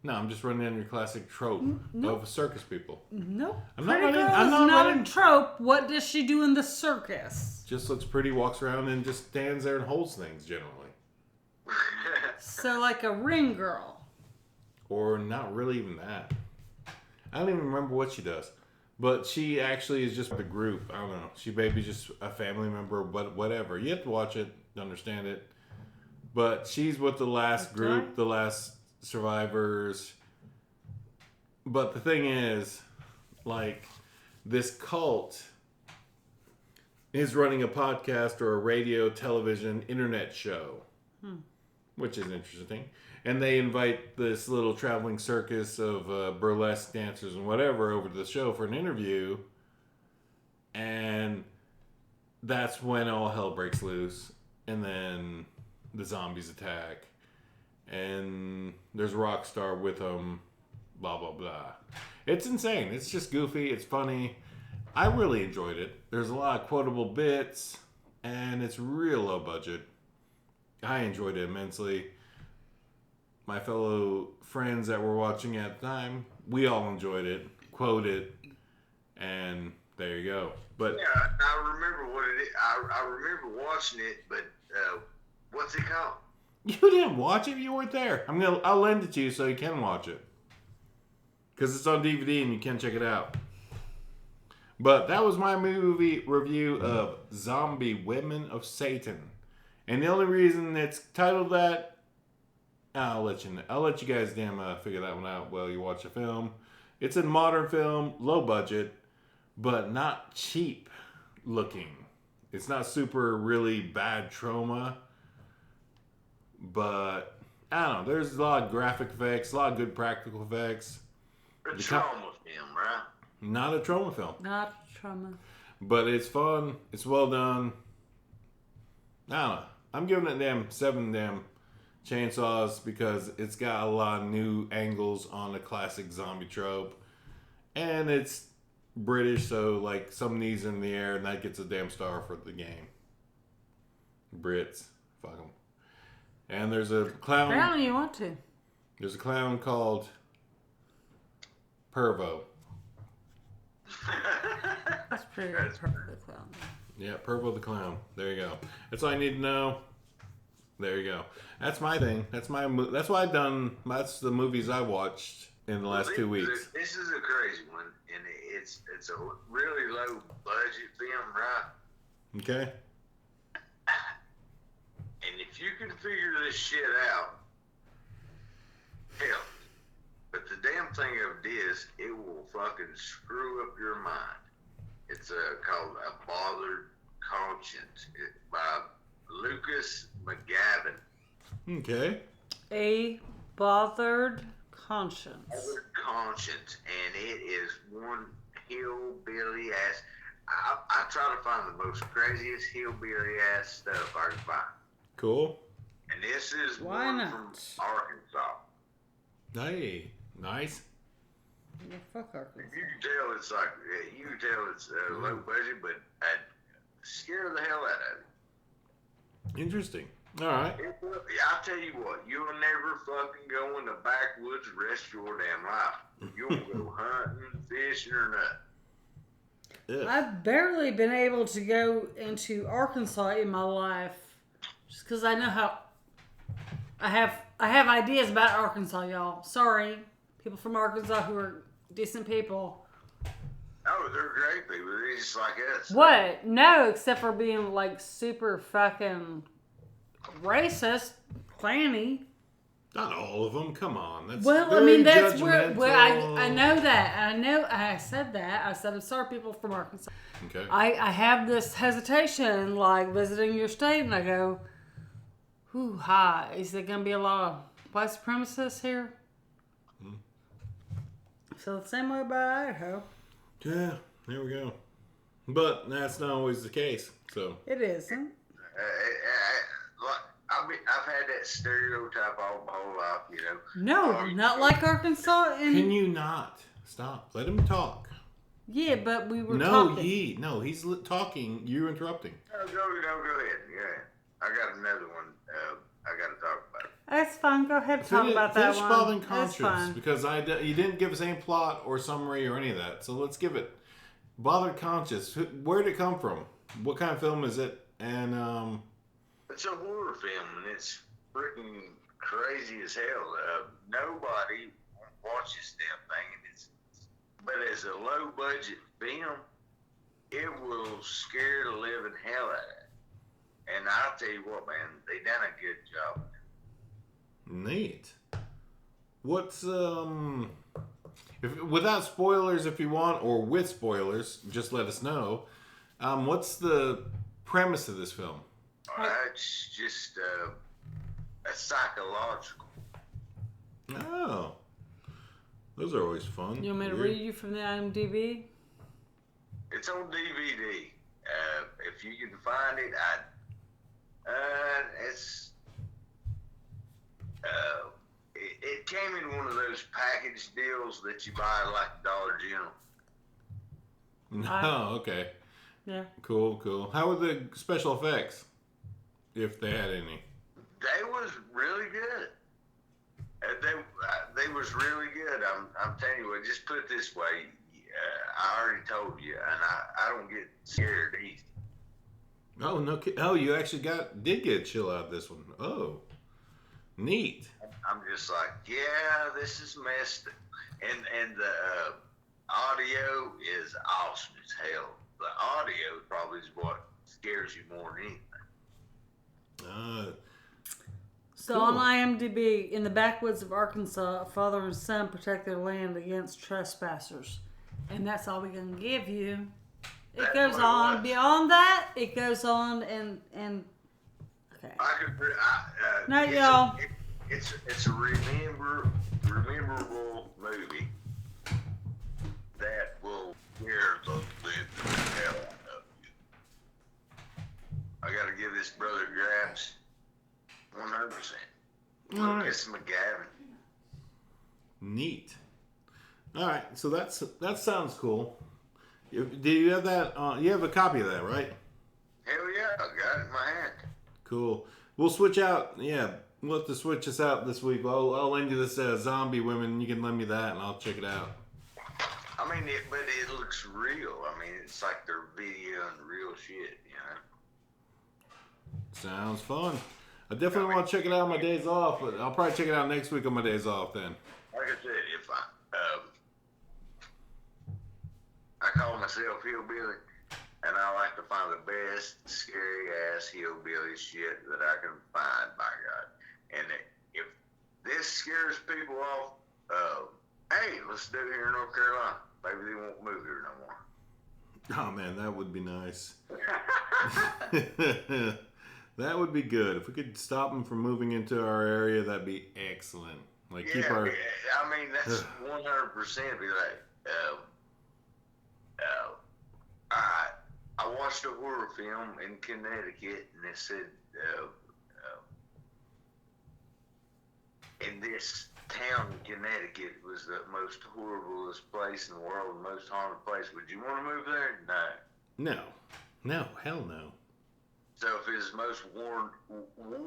No, I'm just running down your classic trope of circus people. Nope. I'm Pretty not running... girl I'm is not not running... a trope. What does she do in the circus? Just looks pretty, walks around, and just stands there and holds things, generally. So, like a ring girl. Or not really even that. I don't even remember what she does. But she actually is just the group. I don't know. She maybe just a family member, but whatever. You have to watch it to understand it. But she's with the last group, the last survivors. But the thing is, like, this cult is running a podcast or a radio, television, internet show. Which is interesting. And they invite this little traveling circus of burlesque dancers and whatever over to the show for an interview. And that's when all hell breaks loose. And then the zombies attack. And there's a rock star with them. Blah, blah, blah. It's insane. It's just goofy. It's funny. I really enjoyed it. There's a lot of quotable bits. And it's real low budget. I enjoyed it immensely. My fellow friends that were watching at the time, we all enjoyed it, quoted, and there you go. But yeah, I remember what it is. I remember watching it, but what's it called? you didn't watch it. You weren't there. I'll lend it to you so you can watch it because it's on DVD and you can check it out. But that was my movie review of Zombie Women of Satan. And the only reason it's titled that, I'll let you guys figure that one out while you watch the film. It's a modern film, low budget, but not cheap looking. It's not super really bad trauma, but I don't know. There's a lot of graphic effects, a lot of good practical effects. A trauma film, right? Not a trauma film. Not trauma. But it's fun. It's well done. I don't know. I'm giving it 7 chainsaws because it's got a lot of new angles on the classic zombie trope. And it's British, so like some knees in the air, and that gets a damn star for the game. Brits. Fuck them. And there's a clown. Apparently you want to. There's a clown called Pervo. That's pretty good. Perfect clown. Yeah, Pervo the Clown. There you go. That's all I need to know. There you go. That's my thing. That's why I've done. That's the movies I watched in the last 2 weeks. This is a crazy one, and it's a really low budget film, right? Okay. And if you can figure this shit out, hell. But the damn thing of this, it will fucking screw up your mind. It's called A Bothered Conscience by Lucas McGavin. Okay. A Bothered Conscience. Bothered Conscience, and it is one hillbilly ass. I try to find the most craziest hillbilly ass stuff I can find. Cool. And this is Why one not? from Arkansas. Hey, nice. Yeah, fuck Arkansas. You can tell it's low budget, but I'd scare the hell out of it. Interesting. All right. I'll tell you what, you'll never fucking go in the backwoods the rest of your damn life. You'll go hunting, fishing, or nothing. Ugh. I've barely been able to go into Arkansas in my life just because I know how I have ideas about Arkansas, y'all. Sorry, people from Arkansas who are decent people. Oh, they're great people. They're just like us. What? No, except for being like super fucking racist, clanny. Not all of them. Come on. That's Well, I very mean, that's where judgmental. I know that. I said that. I said, I'm sorry, people from Arkansas. Okay. I have this hesitation, like visiting your state, and I go, "Whoo, hi! Is there gonna be a lot of white supremacists here?" So the same way by Idaho. Yeah. There we go. But that's not always the case. So. It isn't. I've had that stereotype all my whole life, you know. No, not like Arkansas. Can you not stop? Let him talk. Yeah, but we were No, talking. he's talking. You're interrupting. No, go ahead. Yeah, I got another one. I got to talk about. That's fine. Go ahead and talk about that Finish one. Bothering That's Conscience, fine. because you didn't give us any plot or summary or any of that. So let's give it. Bothered Conscience. Where did it come from? What kind of film is it? And It's a horror film, and it's freaking crazy as hell. Nobody watches this damn thing, but as a low budget film, it will scare the living hell out of it. And I'll tell you what, man, they done a good job. neat. What's without spoilers, if you want, or with spoilers, just let us know. What's the premise of this film? It's just a psychological. Oh, those are always fun. You want me to read you from the IMDb? It's on DVD. If you can find it, it came in one of those package deals that you buy like Dollar General. Oh, okay. Yeah. Cool. How were the special effects, if they had any? They was really good. They was really good. I'm telling you what. Just put it this way. I already told you, and I don't get scared easy. Oh no! Oh, you actually did get a chill out of this one. Oh, neat. I'm just like, yeah, this is messed. And the audio is awesome as hell. The audio probably is what scares you more than anything. So Cool. on IMDb, in the backwoods of Arkansas, a father and son protect their land against trespassers. And that's all we can give you. It That's goes what it on. was. Beyond that, it goes on and okay. Night, y'all. It's a rememberable movie that will scare the living hell out of you. I gotta give this brother Grabs 100%. All right. It's McGavin. Neat. All right, so that sounds cool. Do you have that? You have a copy of that, right? Hell yeah, I got it in my hand. Cool. We'll switch out. Yeah, we'll have to switch us out this week. I'll lend you this Zombie Women. You can lend me that, and I'll check it out. I mean, but it looks real. I mean, it's like they're videoing real shit, you know? Sounds fun. I definitely want to check it out on my days off, but I'll probably check it out next week on my days off then. Like I said, if I call myself hillbilly, and I like to find the best scary ass hillbilly shit that I can find, by God. And if this scares people off, hey, let's do it here in North Carolina. Maybe they won't move here no more. Oh man, that would be nice. That would be good. If we could stop them from moving into our area, that'd be excellent. Like keep our. I mean, that's 100% be like, I watched a horror film in Connecticut, and it said, in this town in Connecticut was the most horriblest place in the world, the most haunted place. Would you want to move there? No. No, hell no. So if it's the most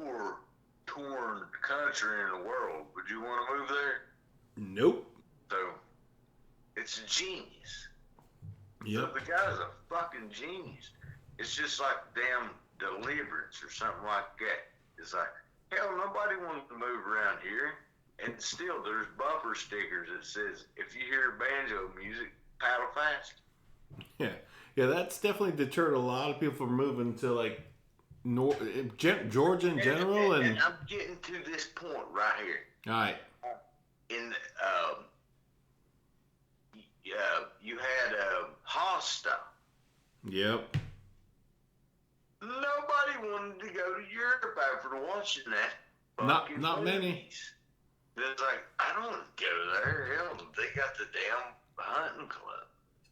war-torn country in the world, would you want to move there? Nope. So it's a genius. Yep. The guy's a fucking genius. It's just like damn Deliverance or something like that. It's like, hell, nobody wants to move around here. And still, there's bumper stickers that says, if you hear banjo music, paddle fast. Yeah, that's definitely deterred a lot of people from moving to like Georgia in general. And I'm getting to this point right here. All right. You had Ostara. Yep. Nobody wanted to go to Europe after watching that. Not many. It's like, I don't want to go there. Hell, they got the damn hunting club.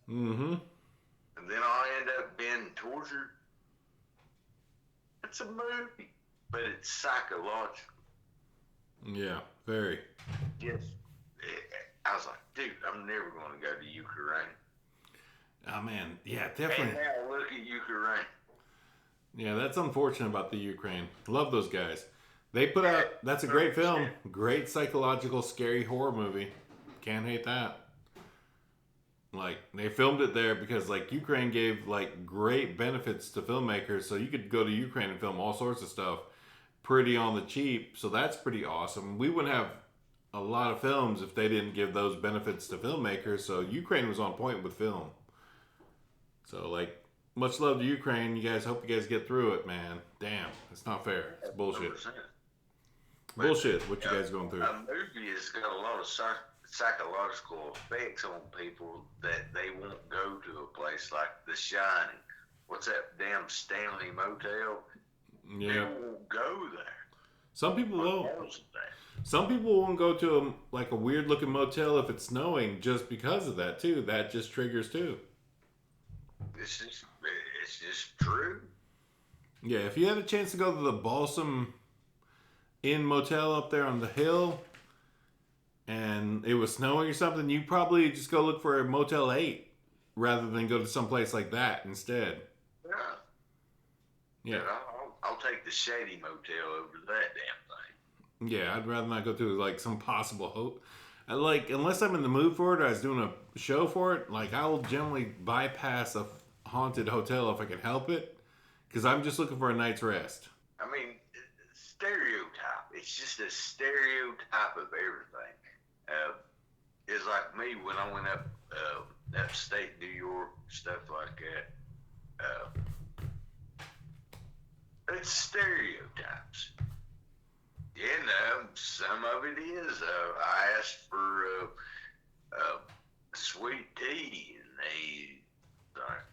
Mm-hmm. And then I'll end up being tortured. It's a movie. but it's psychological. Yeah, very. Yes. I was like, dude, I'm never going to go to Ukraine. Oh man, yeah, definitely. And now look at Ukraine. Yeah, that's unfortunate about the Ukraine. Love those guys. They put out. That's a great film. Great psychological, scary horror movie. Can't hate that. Like, they filmed it there because, like, Ukraine gave, like, great benefits to filmmakers. So you could go to Ukraine and film all sorts of stuff pretty on the cheap. So that's pretty awesome. We wouldn't have a lot of films if they didn't give those benefits to filmmakers. So Ukraine was on point with film. So, like, much love to Ukraine. You guys, hope you guys get through it, man. Damn, it's not fair. It's bullshit. 100%. Bullshit, what you guys going through. A movie has got a lot of psychological effects on people that they won't go to a place like The Shining. What's that damn Stanley Motel? Yeah. They won't go there. Some people won't. Because of that. Some people won't go to a weird looking motel if it's snowing just because of that too. That just triggers too. It's just true. Yeah, if you had a chance to go to the Balsam Inn Motel up there on the hill and it was snowing or something, you probably just go look for a Motel 8 rather than go to some place like that instead. Yeah. Yeah. I'll take the shady motel over that damn thing. Yeah, I'd rather not go to like some possible hope. Unless I'm in the mood for it or I was doing a show for it, like I will generally bypass a haunted hotel if I can help it because I'm just looking for a night's rest. I mean, stereotype. It's just a stereotype of everything. It's like me when I went up upstate New York, stuff like that. It's stereotypes. You know, some of it is. I asked for sweet tea, and they like,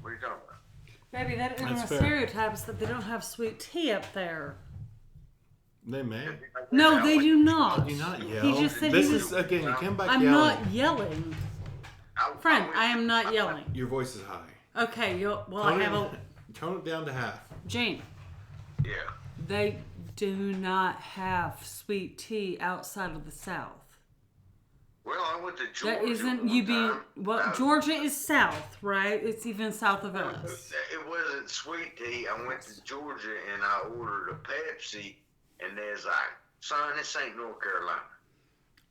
what are you talking about? Maybe that isn't a That's fair. stereotype, it's that they don't have sweet tea up there. They may. No, they do not. Do not yell. He just said this he was... is, again, you came back I'm yelling. not yelling. Friend, I am not yelling. Your voice is high. Okay, I have a... Tone it down to half. Gene. Yeah. They do not have sweet tea outside of the South. Well, I went to Georgia. That isn't one you being... time. Well, Georgia is south, right? It's even south of us. It wasn't sweet tea. I went to Georgia and I ordered a Pepsi, and there's like, son, this ain't North Carolina.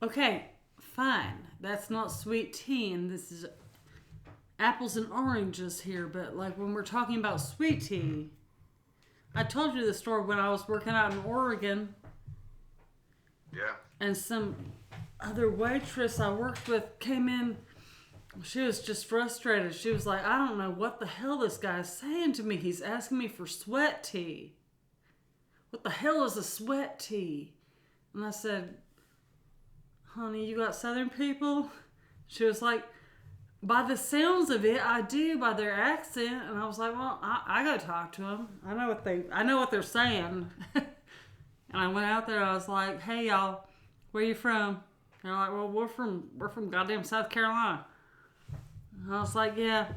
Okay, fine. That's not sweet tea, and this is apples and oranges here, but like when we're talking about sweet tea, I told you the story when I was working out in Oregon. Yeah. And some other waitress I worked with came in. She was just frustrated. She was like, I don't know what the hell this guy's saying to me. He's asking me for sweat tea. What the hell is a sweat tea? And I said, honey, you got Southern people? She was like, by the sounds of it, I do, by their accent. And I was like, well, I go talk to them. I know what they're saying. And I went out there. I was like, hey y'all, where you from? And they're like, well, we're from goddamn South Carolina. And I was like, yeah.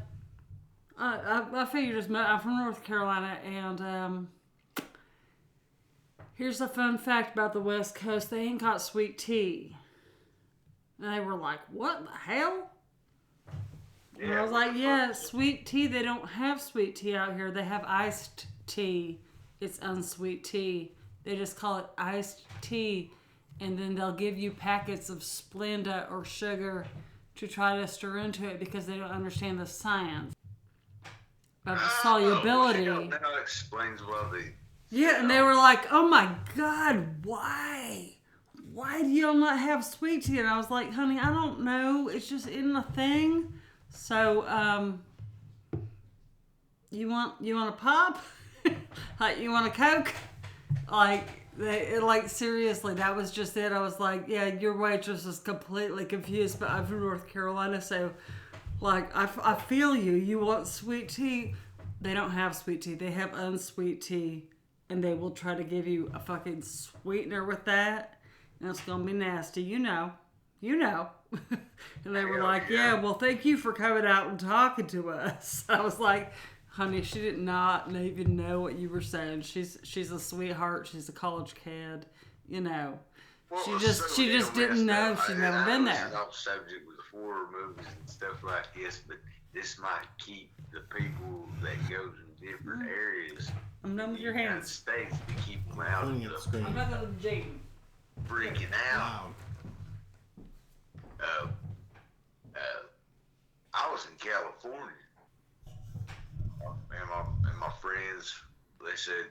I figured as much. I'm from North Carolina, and here's a fun fact about the West Coast: they ain't got sweet tea. And they were like, what the hell? And I was like, yeah, sweet tea. They don't have sweet tea out here. They have iced tea. It's unsweet tea. They just call it iced tea. And then they'll give you packets of Splenda or sugar to try to stir into it because they don't understand the science of the solubility. That explains well the... Yeah, and they were like, oh my God, why? Why do y'all not have sweet tea? And I was like, honey, I don't know. It's just in the thing. So, you want a pop? Like, you want a Coke? Like, seriously, that was just it. I was like, yeah, your waitress is completely confused, but I'm from North Carolina, so, like, I feel you. You want sweet tea? They don't have sweet tea. They have unsweet tea, and they will try to give you a fucking sweetener with that, and it's gonna be nasty. You know. And they were like, yeah, well, thank you for coming out and talking to us. I was like, Honey, she did not even know what you were saying. She's a sweetheart. She's a college kid. You know. Well, She just didn't know. She'd never been there. I was off subject with horror movies and stuff like this, but this might keep the people that goes in different areas I'm done with your United hands. States to keep them out of Pointing at the screen. I'm not going to Jane. freaking out. Loud. I was in California, and my friends, they said,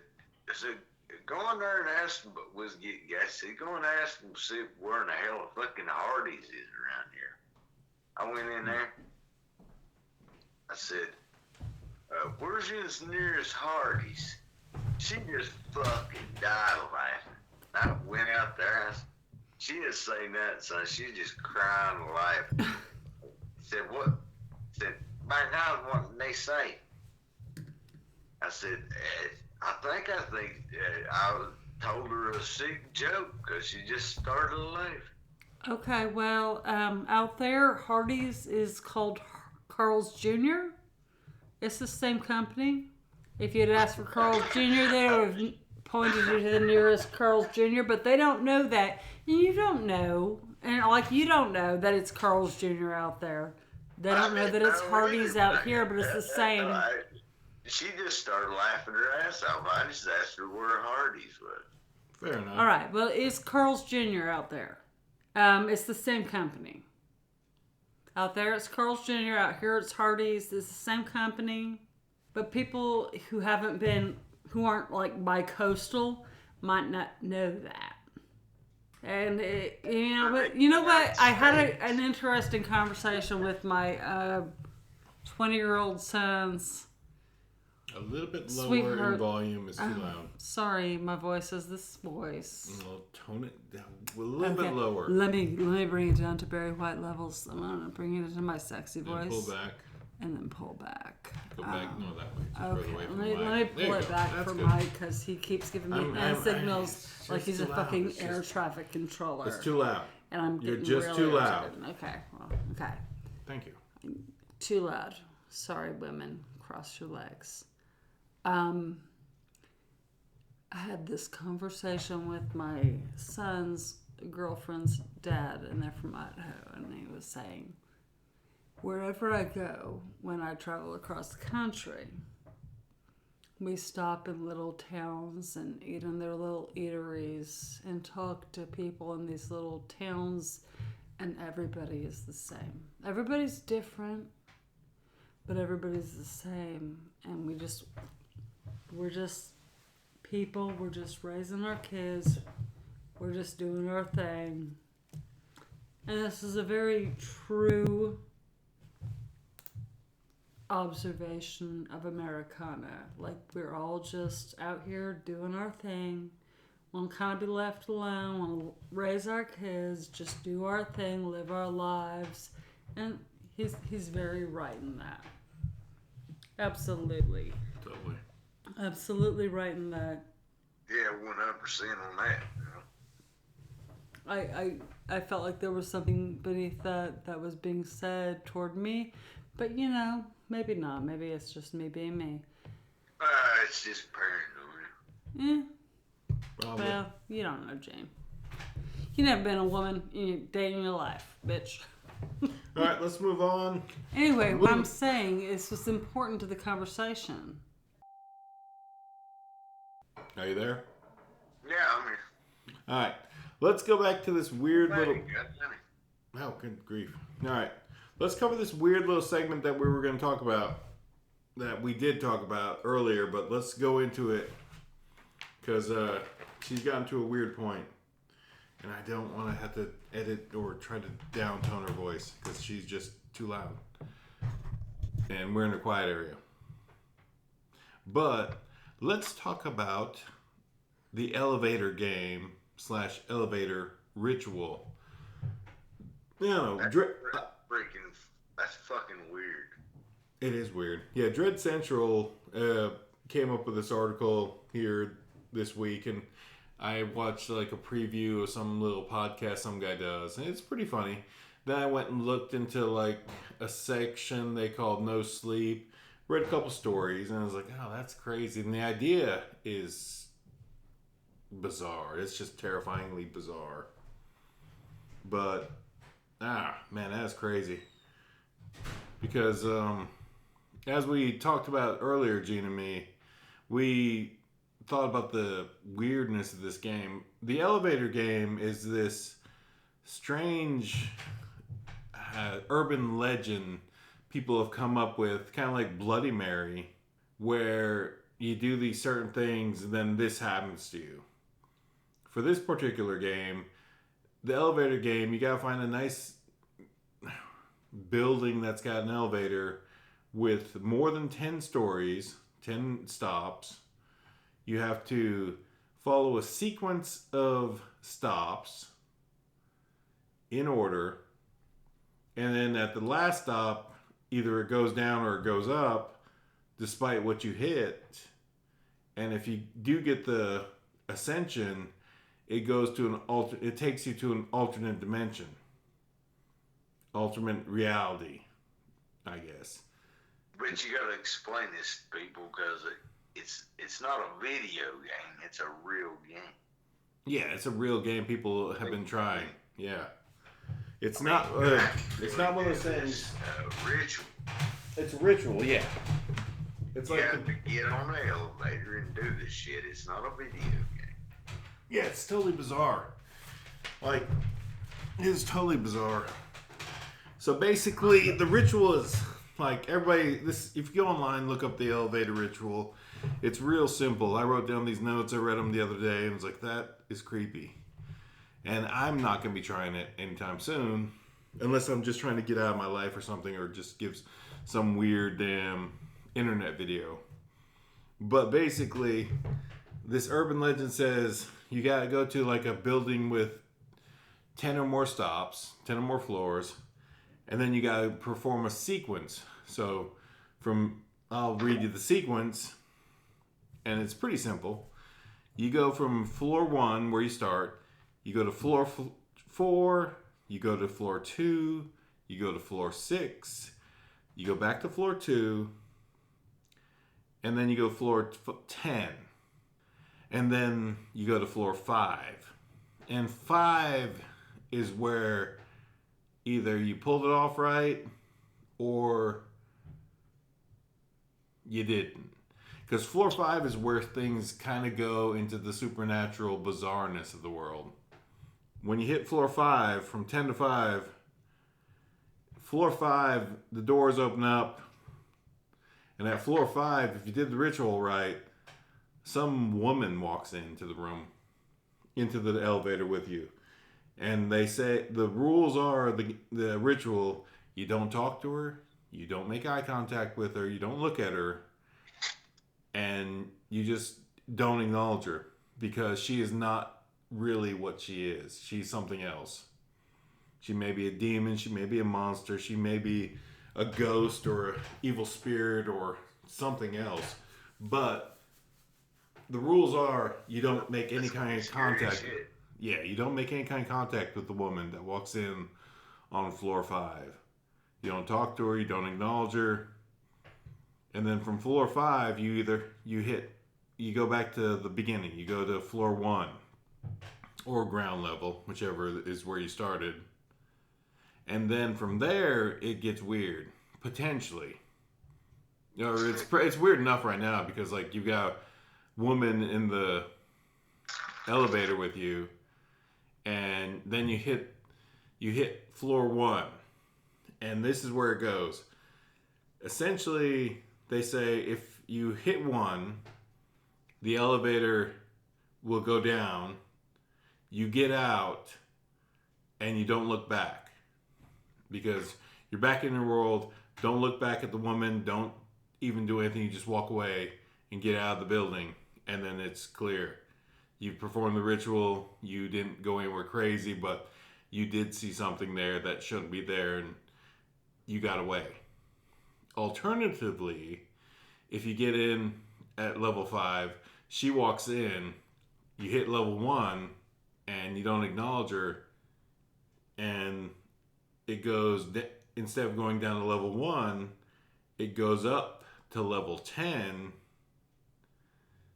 go in there and ask them, but was getting gas. Said, go and ask them, see where in the hell the fucking Hardee's is around here. I went in there. I said, where's his nearest Hardee's? She just fucking died laughing. I went out there. She didn't say nothing, son. She just crying and laughing. Said, what? Said, by now, what did they say? I said, I think I told her a sick joke because she just started laughing. Okay, well, out there, Hardee's is called Carl's Jr. It's the same company. If you'd asked for Carl's Jr., they would have pointed you to the nearest Carl's Jr., but they don't know that. And you don't know. And like you don't know that it's Carl's Jr. out there. They don't know that it's Hardee's out here, but it's the same. She just started laughing her ass off. I just asked her where Hardee's was. Fair enough. All right, well, it's Carl's Jr. out there. It's the same company. Out there, it's Carl's Jr. Out here, it's Hardee's. It's the same company. But people who aren't like bi-coastal might not know that. And you know what? I had an interesting conversation with my 20-year-old son's. A little bit lower Sweetheart. in volume is too loud. Sorry, my voice is this voice. Well, tone it down a little bit lower. Let me bring it down to Barry White levels. I'm gonna bring it into my sexy voice. And pull back. And then pull back. Go back. No, that way. It's Okay, further away from let the me mic. pull it back That's for good. Mike because he keeps giving me hand signals it's like he's just a too loud. fucking It's air just- traffic controller. It's too loud. And I'm You're getting just really too loud. irritated. Okay, well, okay. Thank you. Too loud. Sorry, women. Cross your legs. I had this conversation with my son's girlfriend's dad, and they're from Idaho, and he was saying, wherever I go, when I travel across the country, we stop in little towns and eat in their little eateries and talk to people in these little towns, and everybody is the same. Everybody's different, but everybody's the same, and we're just people. We're just raising our kids. We're just doing our thing. And this is a very true observation of Americana. Like, we're all just out here doing our thing. Want to kind of be left alone. Want to raise our kids. Just do our thing. Live our lives. And he's very right in that. Absolutely. Totally. Absolutely right in that. Yeah, 100% on that. You know? I felt like there was something beneath that was being said toward me, but maybe not. Maybe it's just me being me. It's just paranoia. Probably. Well, you don't know, Jane. You never been a woman in your day in your life, bitch. All right, let's move on. Anyway, what I'm saying is what's important to the conversation. Are you there? Yeah, I'm here. All right, let's go back to this weird little. Goddammit. Oh, good grief! All right, let's cover this weird little segment that we were going to talk about, that we did talk about earlier, but let's go into it because she's gotten to a weird point, and I don't want to have to edit or try to downtone her voice because she's just too loud, and we're in a quiet area. But let's talk about the elevator game / elevator ritual. Freaking, that's fucking weird. It is weird. Yeah, Dread Central came up with this article here this week, and I watched like a preview of some little podcast some guy does, and it's pretty funny. Then I went and looked into like a section they called No Sleep, read a couple stories, and I was like, oh, that's crazy. And the idea is bizarre. It's just terrifyingly bizarre. But, man, that's crazy. Because, as we talked about earlier, Gene and me, we thought about the weirdness of this game. The elevator game is this strange urban legend people have come up with, kind of like Bloody Mary, where you do these certain things and then this happens to you. For this particular game, the elevator game, you gotta find a nice building that's got an elevator with more than 10 stories, 10 stops. You have to follow a sequence of stops in order. And then at the last stop, either it goes down or it goes up, despite what you hit. And if you do get the ascension, it goes to it takes you to an alternate dimension, alternate reality, I guess. But you got to explain this to people because it's not a video game; it's a real game. Yeah, it's a real game. People have been trying. Yeah, it's not. It's not one of those things. Ritual. It's a ritual. Yeah. It's you like have to get on the elevator and do this shit. It's not a video game. Yeah, it's totally bizarre. Like, it's totally bizarre. So basically, the ritual is like everybody. If you go online, look up the elevator ritual. It's real simple. I wrote down these notes. I read them the other day, and was like, that is creepy. And I'm not gonna be trying it anytime soon, unless I'm just trying to get out of my life or something, or just gives some weird damn internet video. But basically, this urban legend says you gotta go to like a building with 10 or more stops, 10 or more floors, and then you gotta perform a sequence. So I'll read you the sequence, and it's pretty simple. You go from floor 1, where you start, you go to floor 4, you go to floor 2, you go to floor 6, you go back to floor 2, and then you go floor 10. And then you go to floor 5. And 5 is where either you pulled it off right or you didn't. Because floor 5 is where things kind of go into the supernatural bizarreness of the world. When you hit floor 5, from 10 to 5, floor 5, the doors open up. And at floor 5, if you did the ritual right, some woman walks into the room, into the elevator with you. And they say, the rules are, the ritual, you don't talk to her, you don't make eye contact with her, you don't look at her, and you just don't acknowledge her, because she is not really what she is. She's something else. She may be a demon, she may be a monster, she may be a ghost or an evil spirit or something else. But the rules are you don't make any kind of contact. Yeah, you don't make any kind of contact with the woman that walks in on floor 5. You don't talk to her, you don't acknowledge her. And then from floor 5, you go back to the beginning. You go to floor 1 or ground level, whichever is where you started. And then from there, it gets weird, potentially. Or it's weird enough right now because like you've got a woman in the elevator with you, and then you hit floor 1, and this is where it goes. Essentially, they say if you hit 1, the elevator will go down. You get out, and you don't look back. Because you're back in your world, don't look back at the woman, don't even do anything, you just walk away and get out of the building, and then it's clear. You've performed the ritual, you didn't go anywhere crazy, but you did see something there that shouldn't be there, and you got away. Alternatively, if you get in at level 5, she walks in, you hit level 1, and you don't acknowledge her, and it goes, instead of going down to level 1, it goes up to level 10,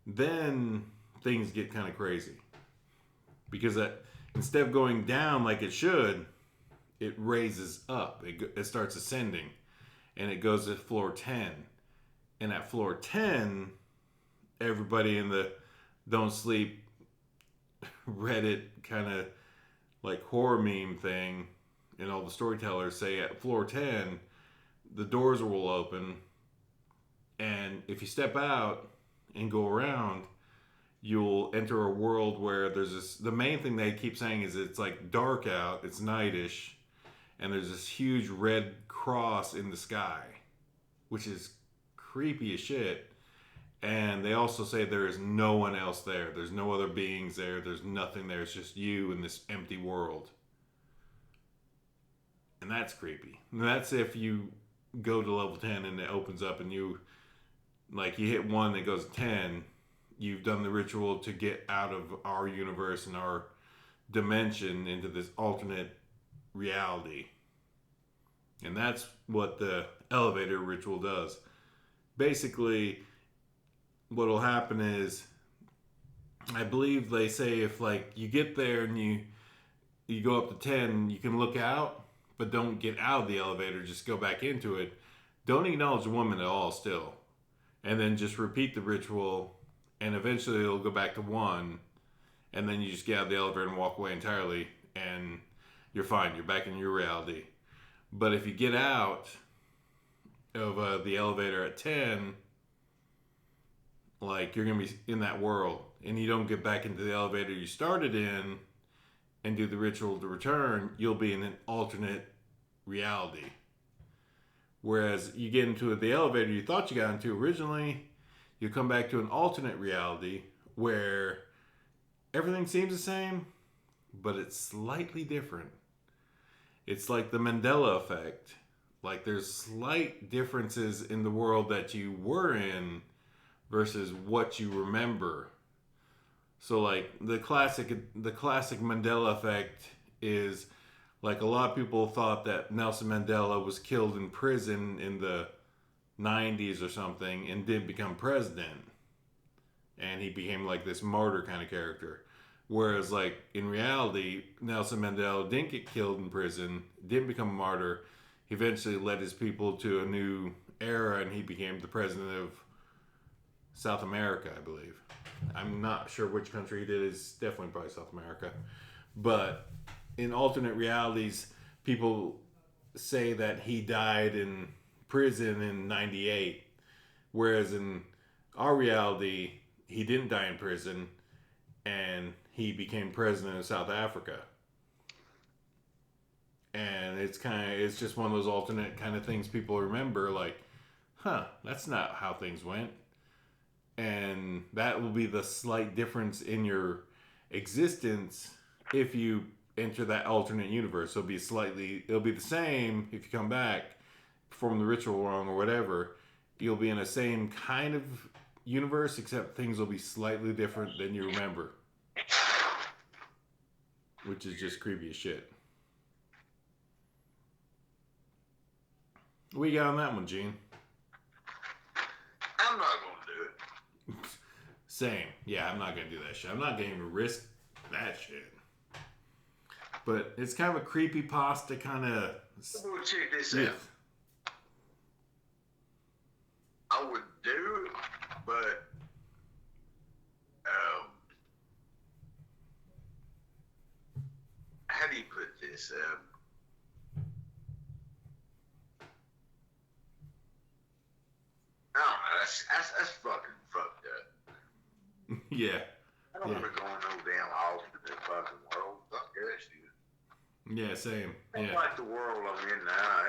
then things get kind of crazy. Because instead of going down like it should, it raises up. It starts ascending. And it goes to floor 10. And at floor 10, everybody in the Don't Sleep Reddit kind of like horror meme thing, and all the storytellers say at floor 10, the doors will open. And if you step out and go around, you'll enter a world where there's this. The main thing they keep saying is it's like dark out, it's nightish, and there's this huge red cross in the sky, which is creepy as shit. And they also say there is no one else there. There's no other beings there. There's nothing there. It's just you in this empty world. And that's creepy. And that's if you go to level 10 and it opens up and you hit 1 that goes to 10. You've done the ritual to get out of our universe and our dimension into this alternate reality. And that's what the elevator ritual does. Basically, what'll happen is, I believe they say if like you get there and you go up to 10, you can look out, but don't get out of the elevator, just go back into it. Don't acknowledge the woman at all still. And then just repeat the ritual, and eventually it'll go back to 1, and then you just get out of the elevator and walk away entirely, and you're fine. You're back in your reality. But if you get out of the elevator at 10, like you're going to be in that world, and you don't get back into the elevator you started in and do the ritual to return, you'll be in an alternate reality. Whereas you get into the elevator you thought you got into originally, you come back to an alternate reality where everything seems the same, but it's slightly different. It's like the Mandela effect. Like there's slight differences in the world that you were in versus what you remember. So like the classic Mandela effect is like a lot of people thought that Nelson Mandela was killed in prison in the 90s or something and didn't become president. And he became like this martyr kind of character. Whereas like in reality, Nelson Mandela didn't get killed in prison, didn't become a martyr. He eventually led his people to a new era and he became the president of South America, I believe. I'm not sure which country he did. It's definitely probably South America. But in alternate realities, people say that he died in prison in 98. Whereas in our reality, he didn't die in prison and he became president of South Africa. And it's just one of those alternate kind of things people remember, like, that's not how things went. And that will be the slight difference in your existence if you enter that alternate universe. It'll be the same if you come back, perform the ritual wrong or whatever. You'll be in the same kind of universe, except things will be slightly different than you remember. Which is just creepy as shit. What you got on that one, Gene? I'm not going to do it. Same. Yeah, I'm not going to do that shit. I'm not going to risk that shit. But it's kind of a creepy pasta kind of... Well, check this out. I would do it, but... how do you put this? I don't know. That's fucking fucked up. Yeah. I don't want to go in no damn alternate fucking world. Fuck that shit. Yeah, same. I Yeah. like the world I'm in now.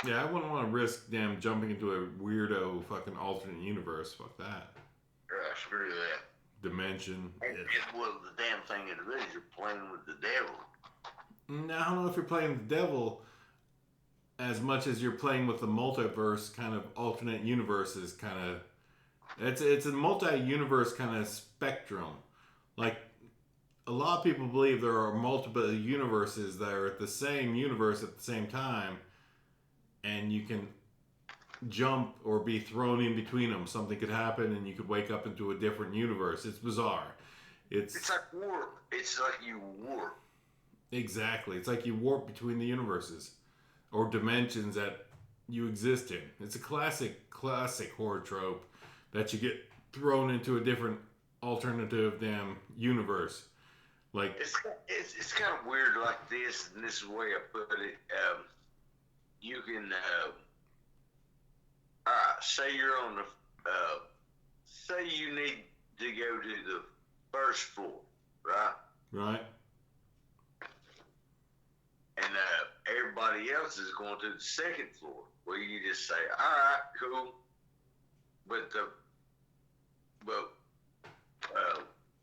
Yeah, I wouldn't want to risk them jumping into a weirdo fucking alternate universe. Fuck that. Screw that. Dimension. And well, the damn thing it is, you're playing with the devil. I don't know if you're playing with the devil as much as you're playing with the multiverse kind of alternate universes kind of. It's a multi-universe kind of spectrum. Like, a lot of people believe there are multiple universes that are at the same universe at the same time, and you can jump or be thrown in between them. Something could happen and you could wake up into a different universe. It's bizarre. It's like warp. It's like you warp. Exactly. It's like you warp between the universes or dimensions that you exist in. It's a classic horror trope that you get thrown into a different alternative damn universe. Like it's kind of weird like this, and this is the way I put it. You can, all right, say you're on the, say you need to go to the first floor, right? Right. And everybody else is going to the second floor. Well, you just say, all right, cool. But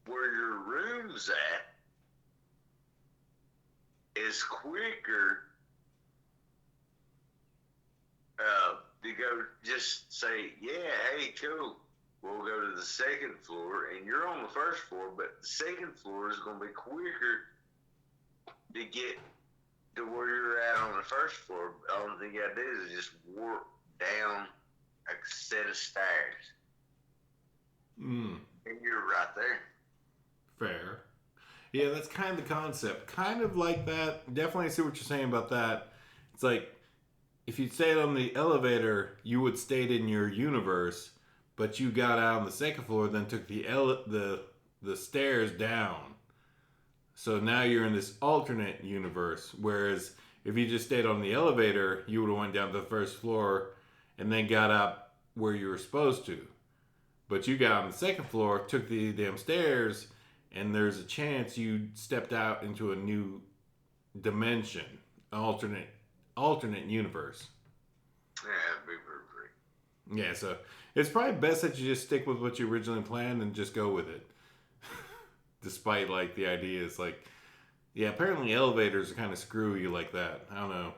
where your room's at is quicker to go just say, yeah, hey, cool. We'll go to the second floor, and you're on the first floor, but the second floor is going to be quicker to get to where you're at on the first floor. All the thing you got to do is just warp down a set of stairs. And you're right there. Fair. Yeah, that's kind of the concept. Kind of like that. Definitely see what you're saying about that. It's like, if you stayed on the elevator, you would stayed in your universe, but you got out on the second floor, then took the stairs down. So now you're in this alternate universe. Whereas if you just stayed on the elevator, you would have went down to the first floor and then got up where you were supposed to. But you got on the second floor, took the damn stairs, and there's a chance you stepped out into a new dimension, alternate universe. Yeah, that'd be very great. Yeah, so it's probably best that you just stick with what you originally planned and just go with it. Despite like the ideas, like, yeah, apparently elevators kind of screw you like that. I don't know.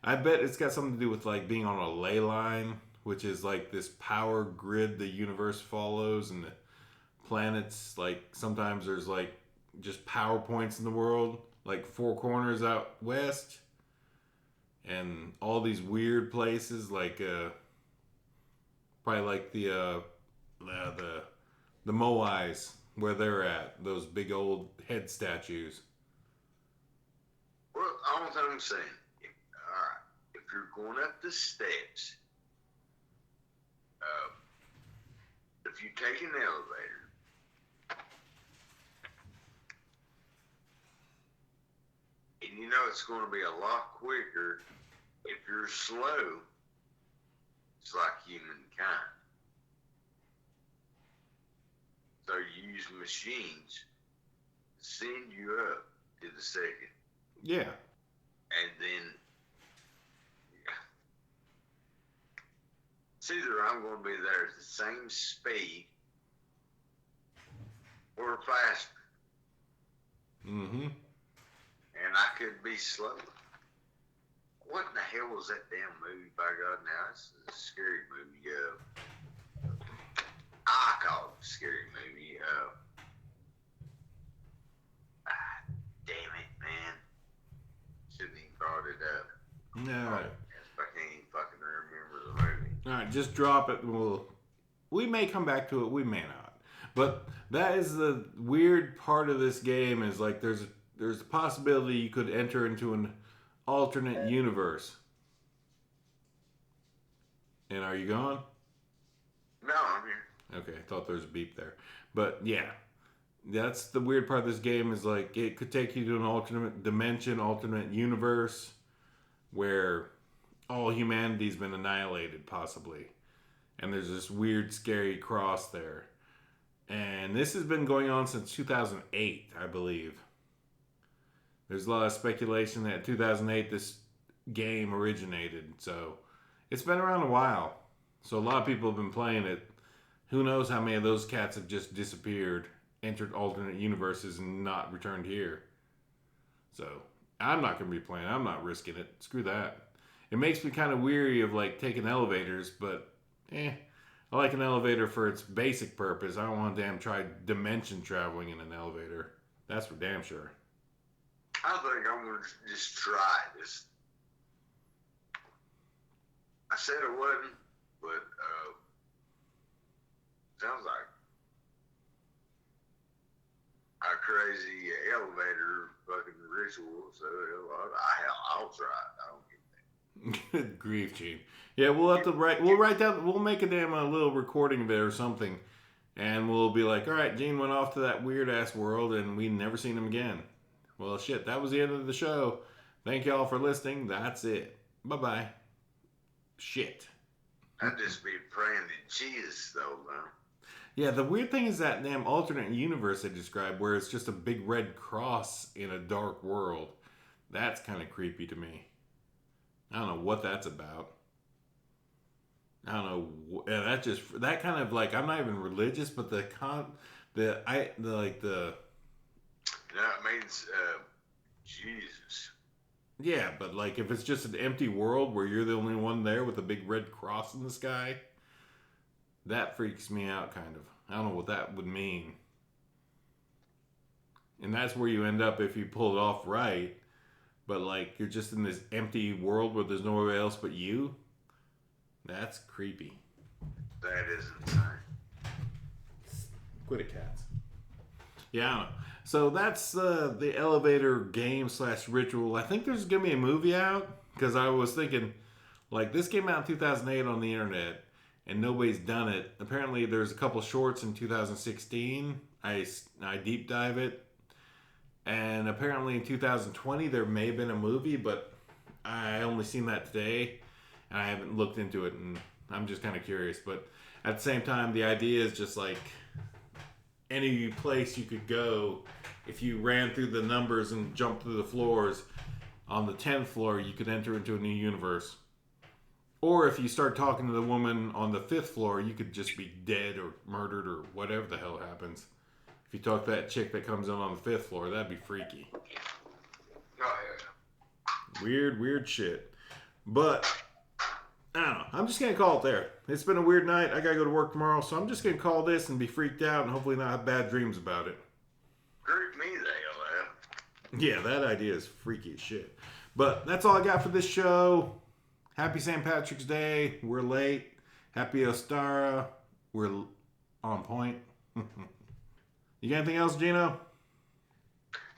I bet it's got something to do with like being on a ley line, which is like this power grid the universe follows, and the planets, like sometimes there's like just power points in the world, like Four Corners out west, and all these weird places, like probably like the Moais, where they're at, those big old head statues. Well, all I'm saying, all right, if you're going up the steps, if you take an elevator, and you know it's going to be a lot quicker if you're slow, it's like humankind. So you use machines to send you up to the second. Yeah. And then it's either I'm going to be there at the same speed or faster. Mm-hmm. And I could be slower. What in the hell was that damn movie, by God? Now, it's a scary movie. I call it a scary movie. Damn it, man. Shouldn't even brought it up. All right. I can't even fucking remember the movie. All right, just drop it. We may come back to it. We may not. But that is the weird part of this game. Is like there's a possibility you could enter into an alternate universe. And are you gone? No, I'm here. Okay, I thought there was a beep there. But yeah, that's the weird part of this game is like it could take you to an alternate dimension, alternate universe where all humanity's been annihilated possibly. And there's this weird, scary cross there. And this has been going on since 2008, I believe. There's a lot of speculation that in 2008 this game originated. So it's been around a while. So a lot of people have been playing it. Who knows how many of those cats have just disappeared, entered alternate universes, and not returned here. So I'm not going to be playing. I'm not risking it. Screw that. It makes me kind of weary of like taking elevators, but I like an elevator for its basic purpose. I don't want to damn try dimension traveling in an elevator. That's for damn sure. I think I'm going to just try this. I said I wasn't, but sounds like a crazy elevator fucking ritual. So I'll try it. I don't get that. Good grief, Gene. Yeah, we'll have to write. We'll write down. We'll make a damn little recording of it or something, and we'll be like, all right, Gene went off to that weird ass world, and we never seen him again. Well, shit, that was the end of the show. Thank y'all for listening. That's it. Bye bye. Shit. I'd just be praying to Jesus, though, man. Yeah, the weird thing is that damn alternate universe they described, where it's just a big red cross in a dark world. That's kind of creepy to me. I don't know what that's about. I don't know. That kind of like, I'm not even religious, but No, it means Jesus. Yeah, but like if it's just an empty world where you're the only one there with a big red cross in the sky, that freaks me out kind of. I don't know what that would mean. And that's where you end up if you pull it off right. But like you're just in this empty world where there's nowhere else but you. That's creepy. That is insane. Quit it, cats. Yeah, I don't know. So that's the elevator game / ritual. I think there's going to be a movie out because I was thinking, like, this came out in 2008 on the internet and nobody's done it. Apparently, there's a couple shorts in 2016. I deep dive it. And apparently in 2020, there may have been a movie, but I only seen that today. And I haven't looked into it, and I'm just kind of curious. But at the same time, the idea is just like any place you could go, if you ran through the numbers and jumped through the floors, on the 10th floor, you could enter into a new universe. Or if you start talking to the woman on the 5th floor, you could just be dead or murdered or whatever the hell happens. If you talk to that chick that comes in on the 5th floor, that'd be freaky. Oh, yeah. Weird shit. But I don't know. I'm just going to call it there. It's been a weird night. I got to go to work tomorrow, so I'm just going to call this and be freaked out and hopefully not have bad dreams about it. Creep me the hell out. Yeah, that idea is freaky as shit. But that's all I got for this show. Happy St. Patrick's Day. We're late. Happy Ostara. We're on point. You got anything else, Gino?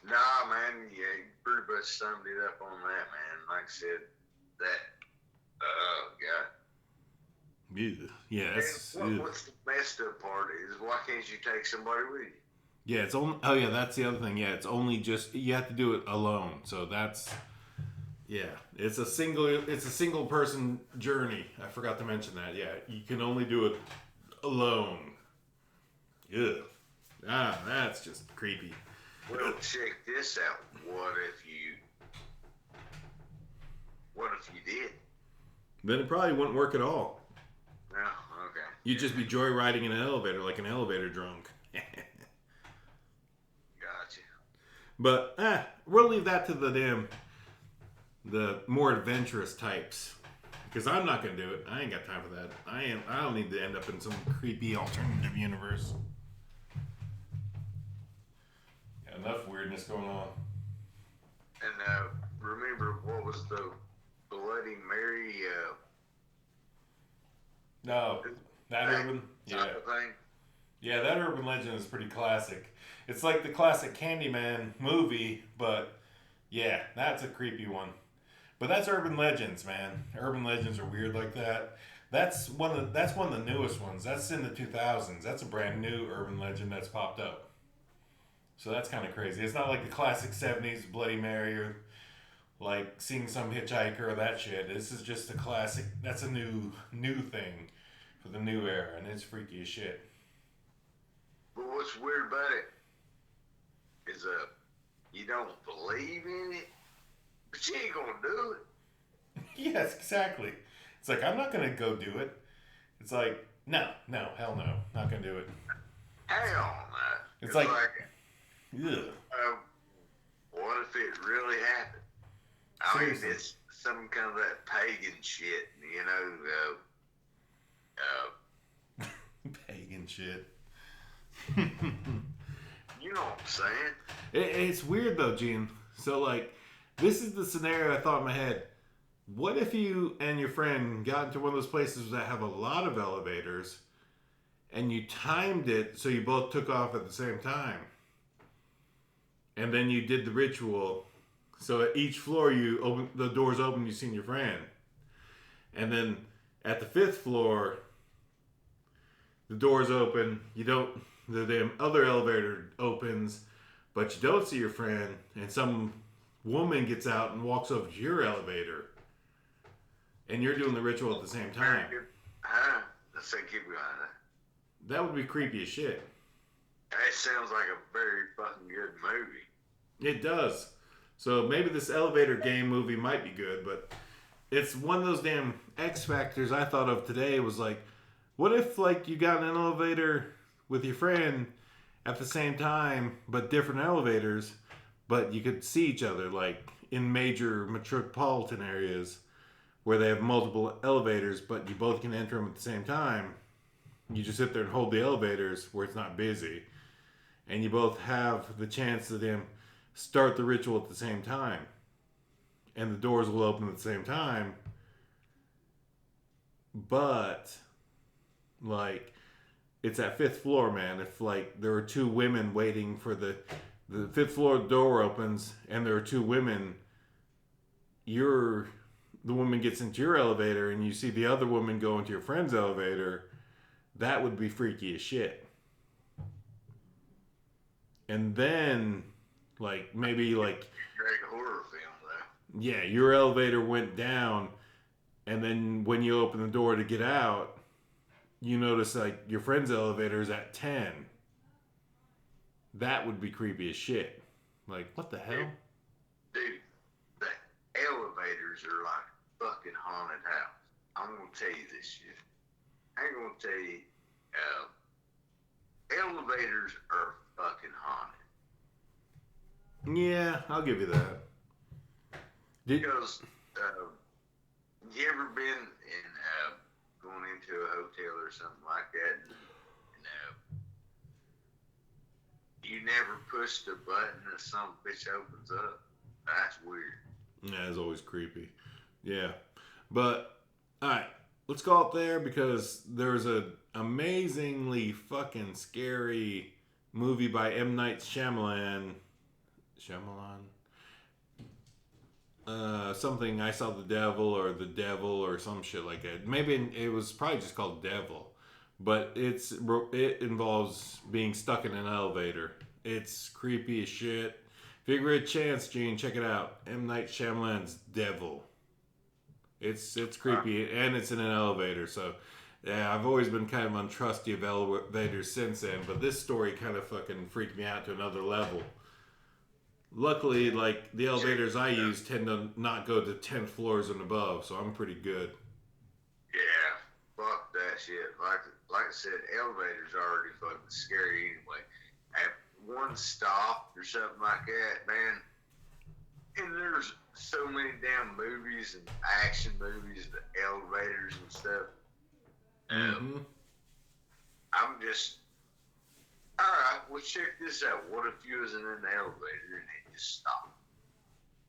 Nah, man. Yeah, you pretty much summed it up on that, man. Like I said, that. Oh, God. Yeah, that's... What's the messed up part is, why can't you take somebody with you? Yeah, it's only... Oh, yeah, that's the other thing. Yeah, it's only just... You have to do it alone. So that's... Yeah, it's a single person journey. I forgot to mention that. Yeah, you can only do it alone. Ugh. Ah, that's just creepy. Well, check this out. What if you did? Then it probably wouldn't work at all. No, okay. You'd just be joyriding in an elevator like an elevator drunk. Gotcha. But, we'll leave that to the more adventurous types. Because I'm not going to do it. I ain't got time for that. I don't need to end up in some creepy alternative universe. Got enough weirdness going on. And remember, what was the Bloody Mary No, that urban... Yeah. type of thing? Yeah, that urban legend is pretty classic. It's like the classic Candyman movie, but yeah, that's a creepy one. But that's urban legends, man. Urban legends are weird like that. That's one of the newest ones. That's in the 2000s. That's a brand new urban legend that's popped up. So that's kind of crazy. It's not like the classic 70s Bloody Mary or like seeing some hitchhiker or that shit. This is just a classic. That's a new thing for the new era, and it's freaky as shit. But what's weird about it is you don't believe in it, but you ain't gonna do it. Yes, exactly. It's like, I'm not gonna go do it. It's like, no, hell no, not gonna do it. Hell no. It's like ugh. What if it really happened? I mean, it's some kind of that pagan shit, you know. Pagan shit. You know what I'm saying? It's weird though, Gene. So like, this is the scenario I thought in my head. What if you and your friend got into one of those places that have a lot of elevators and you timed it so you both took off at the same time? And then you did the ritual. So at each floor, you open the doors open, you seen your friend. And then at the 5th floor, the doors open. You don't. The damn other elevator opens, but you don't see your friend. And some woman gets out and walks over to your elevator, and you're doing the ritual at the same time. Huh? Let's say keep going. That would be creepy as shit. That sounds like a very fucking good movie. It does. So maybe this elevator game movie might be good, but it's one of those damn X factors I thought of today was like, what if like you got in an elevator with your friend at the same time, but different elevators, but you could see each other like in major metropolitan areas where they have multiple elevators, but you both can enter them at the same time. You just sit there and hold the elevators where it's not busy, and you both have the chance to them start the ritual at the same time, and the doors will open at the same time. But like, it's at 5th floor, man. If like there are 2 women waiting for the 5th floor door opens, and there are 2 women, the woman gets into your elevator, and you see the other woman go into your friend's elevator. That would be freaky as shit. And then, like, maybe, like... Great horror film, though. Yeah, your elevator went down, and then when you open the door to get out, you notice, like, your friend's elevator is at 10. That would be creepy as shit. Like, what the hell? Dude, the elevators are like fucking haunted house. I'm gonna tell you this shit. I'm gonna tell you, elevators are fucking haunted. Yeah, I'll give you that. Because you ever been in going into a hotel or something like that, and you never pushed a button and some bitch opens up? That's weird. Yeah, it's always creepy. Yeah, but all right. Let's go out there because there's an amazingly fucking scary movie by M. Night Shyamalan. Something I Saw the Devil or The Devil or some shit like that. Maybe it was probably just called Devil. But it involves being stuck in an elevator. It's creepy as shit. If you ever get a chance, Gene, check it out. M. Night Shyamalan's Devil. It's creepy, and it's in an elevator, so yeah, I've always been kind of untrusty of elevators since then, but this story kind of fucking freaked me out to another level. Luckily, like, the elevators I use tend to not go to 10 floors and above, so I'm pretty good. Yeah, fuck that shit. Like I said, elevators are already fucking scary anyway. At one stop or something like that, man, and there's so many damn movies and action movies, the elevators and stuff. Mm-hmm. I'm just, alright, well check this out. What if you was in an elevator and it just stopped?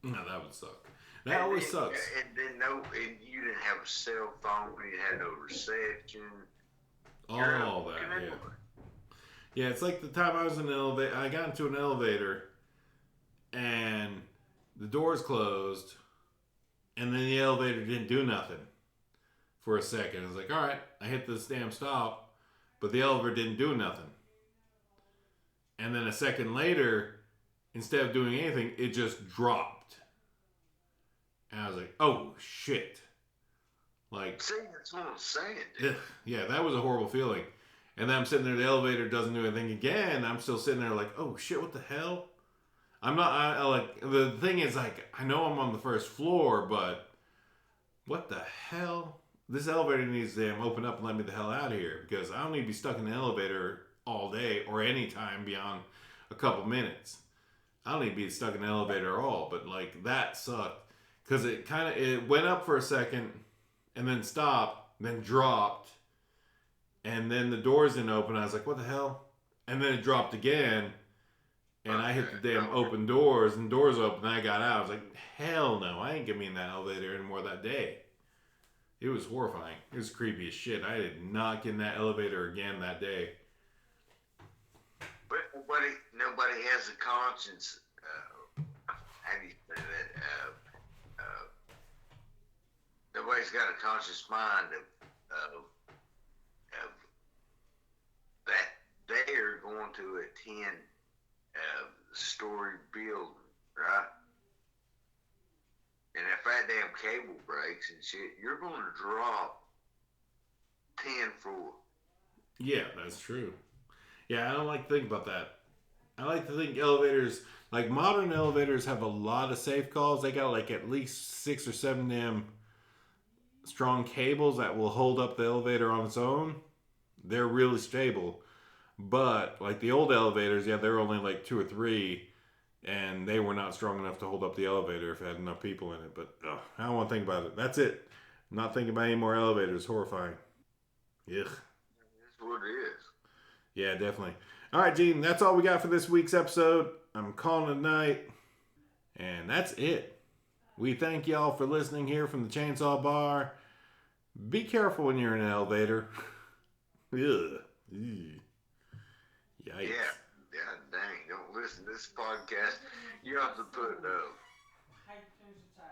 No, that would suck. That always sucks. And then and you didn't have a cell phone, you had no reception. All that, yeah. Yeah, it's like the time I was in an elevator, I got into an elevator, and the doors closed, and then the elevator didn't do nothing for a second. I was like, all right, I hit this damn stop, but the elevator didn't do nothing. And then a second later, instead of doing anything, it just dropped. And I was like, oh, shit. Like, see, that's what I'm saying, dude. Yeah, that was a horrible feeling. And then I'm sitting there, the elevator doesn't do anything again. I'm still sitting there like, oh, shit, what the hell? I'm not, I like, the thing is, like, I know I'm on the first floor, but what the hell? This elevator needs to open up and let me the hell out of here, because I don't need to be stuck in the elevator all day or any time beyond a couple minutes. I don't need to be stuck in the elevator at all, but, like, that sucked, because it went up for a second, and then stopped, then dropped, and then the doors didn't open. I was like, what the hell? And then it dropped again. and I hit the damn open doors, and doors open, and I got out. I was like, hell no, I ain't getting in that elevator anymore that day. It was horrifying. It was creepy as shit. I did not get in that elevator again that day. But nobody has a conscience. How do you say that? Nobody's got a conscious mind of that they are going to a 10-story building, right? And if that damn cable breaks and shit, you're going to drop 10 floors. Yeah, that's true. Yeah, I don't like to think about that. I like to think elevators, like modern elevators, have a lot of safe calls. They got like at least 6 or 7 damn strong cables that will hold up the elevator on its own. They're really stable. But like the old elevators, yeah, they're only like 2 or 3, and they were not strong enough to hold up the elevator if it had enough people in it. But I don't want to think about it. That's it. I'm not thinking about any more elevators. Horrifying. Ugh. That's what it is. Yeah, definitely. All right, Gene, that's all we got for this week's episode. I'm calling it a night. And that's it. We thank y'all for listening here from the Chainsaw Bar. Be careful when you're in an elevator. Ugh. Yikes. Yeah, dang. Don't listen to this podcast. You have to put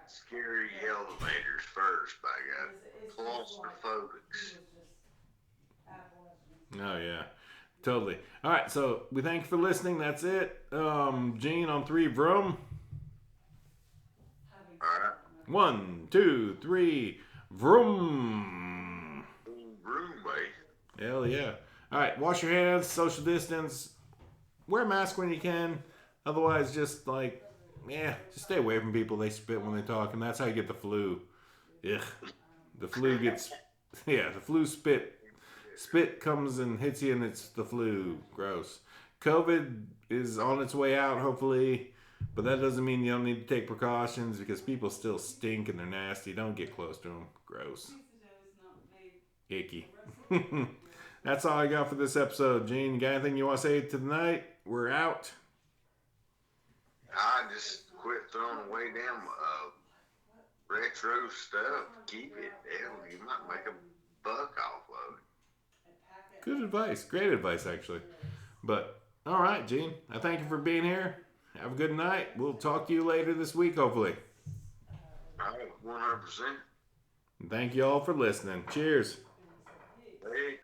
scary elevators first, by God. Claustrophobics. Oh, yeah. Totally. All right, so we thank you for listening. That's it. Gene on 3, vroom. All right. 1, 2, 3, vroom. Room, mate. Hell yeah. All right, wash your hands, social distance, wear a mask when you can. Otherwise, just just stay away from people. They spit when they talk, and that's how you get the flu. Ugh. The flu gets, the flu spit. Spit comes and hits you, and it's the flu. Gross. COVID is on its way out, hopefully, but that doesn't mean you don't need to take precautions because people still stink and they're nasty. Don't get close to them. Gross. Icky. That's all I got for this episode. Gene, you got anything you want to say tonight? We're out. I just quit throwing away damn retro stuff. Keep it. Hell, you might make a buck off of it. Good advice. Great advice, actually. But, all right, Gene. I thank you for being here. Have a good night. We'll talk to you later this week, hopefully. All right, 100%. Thank you all for listening. Cheers. Hey.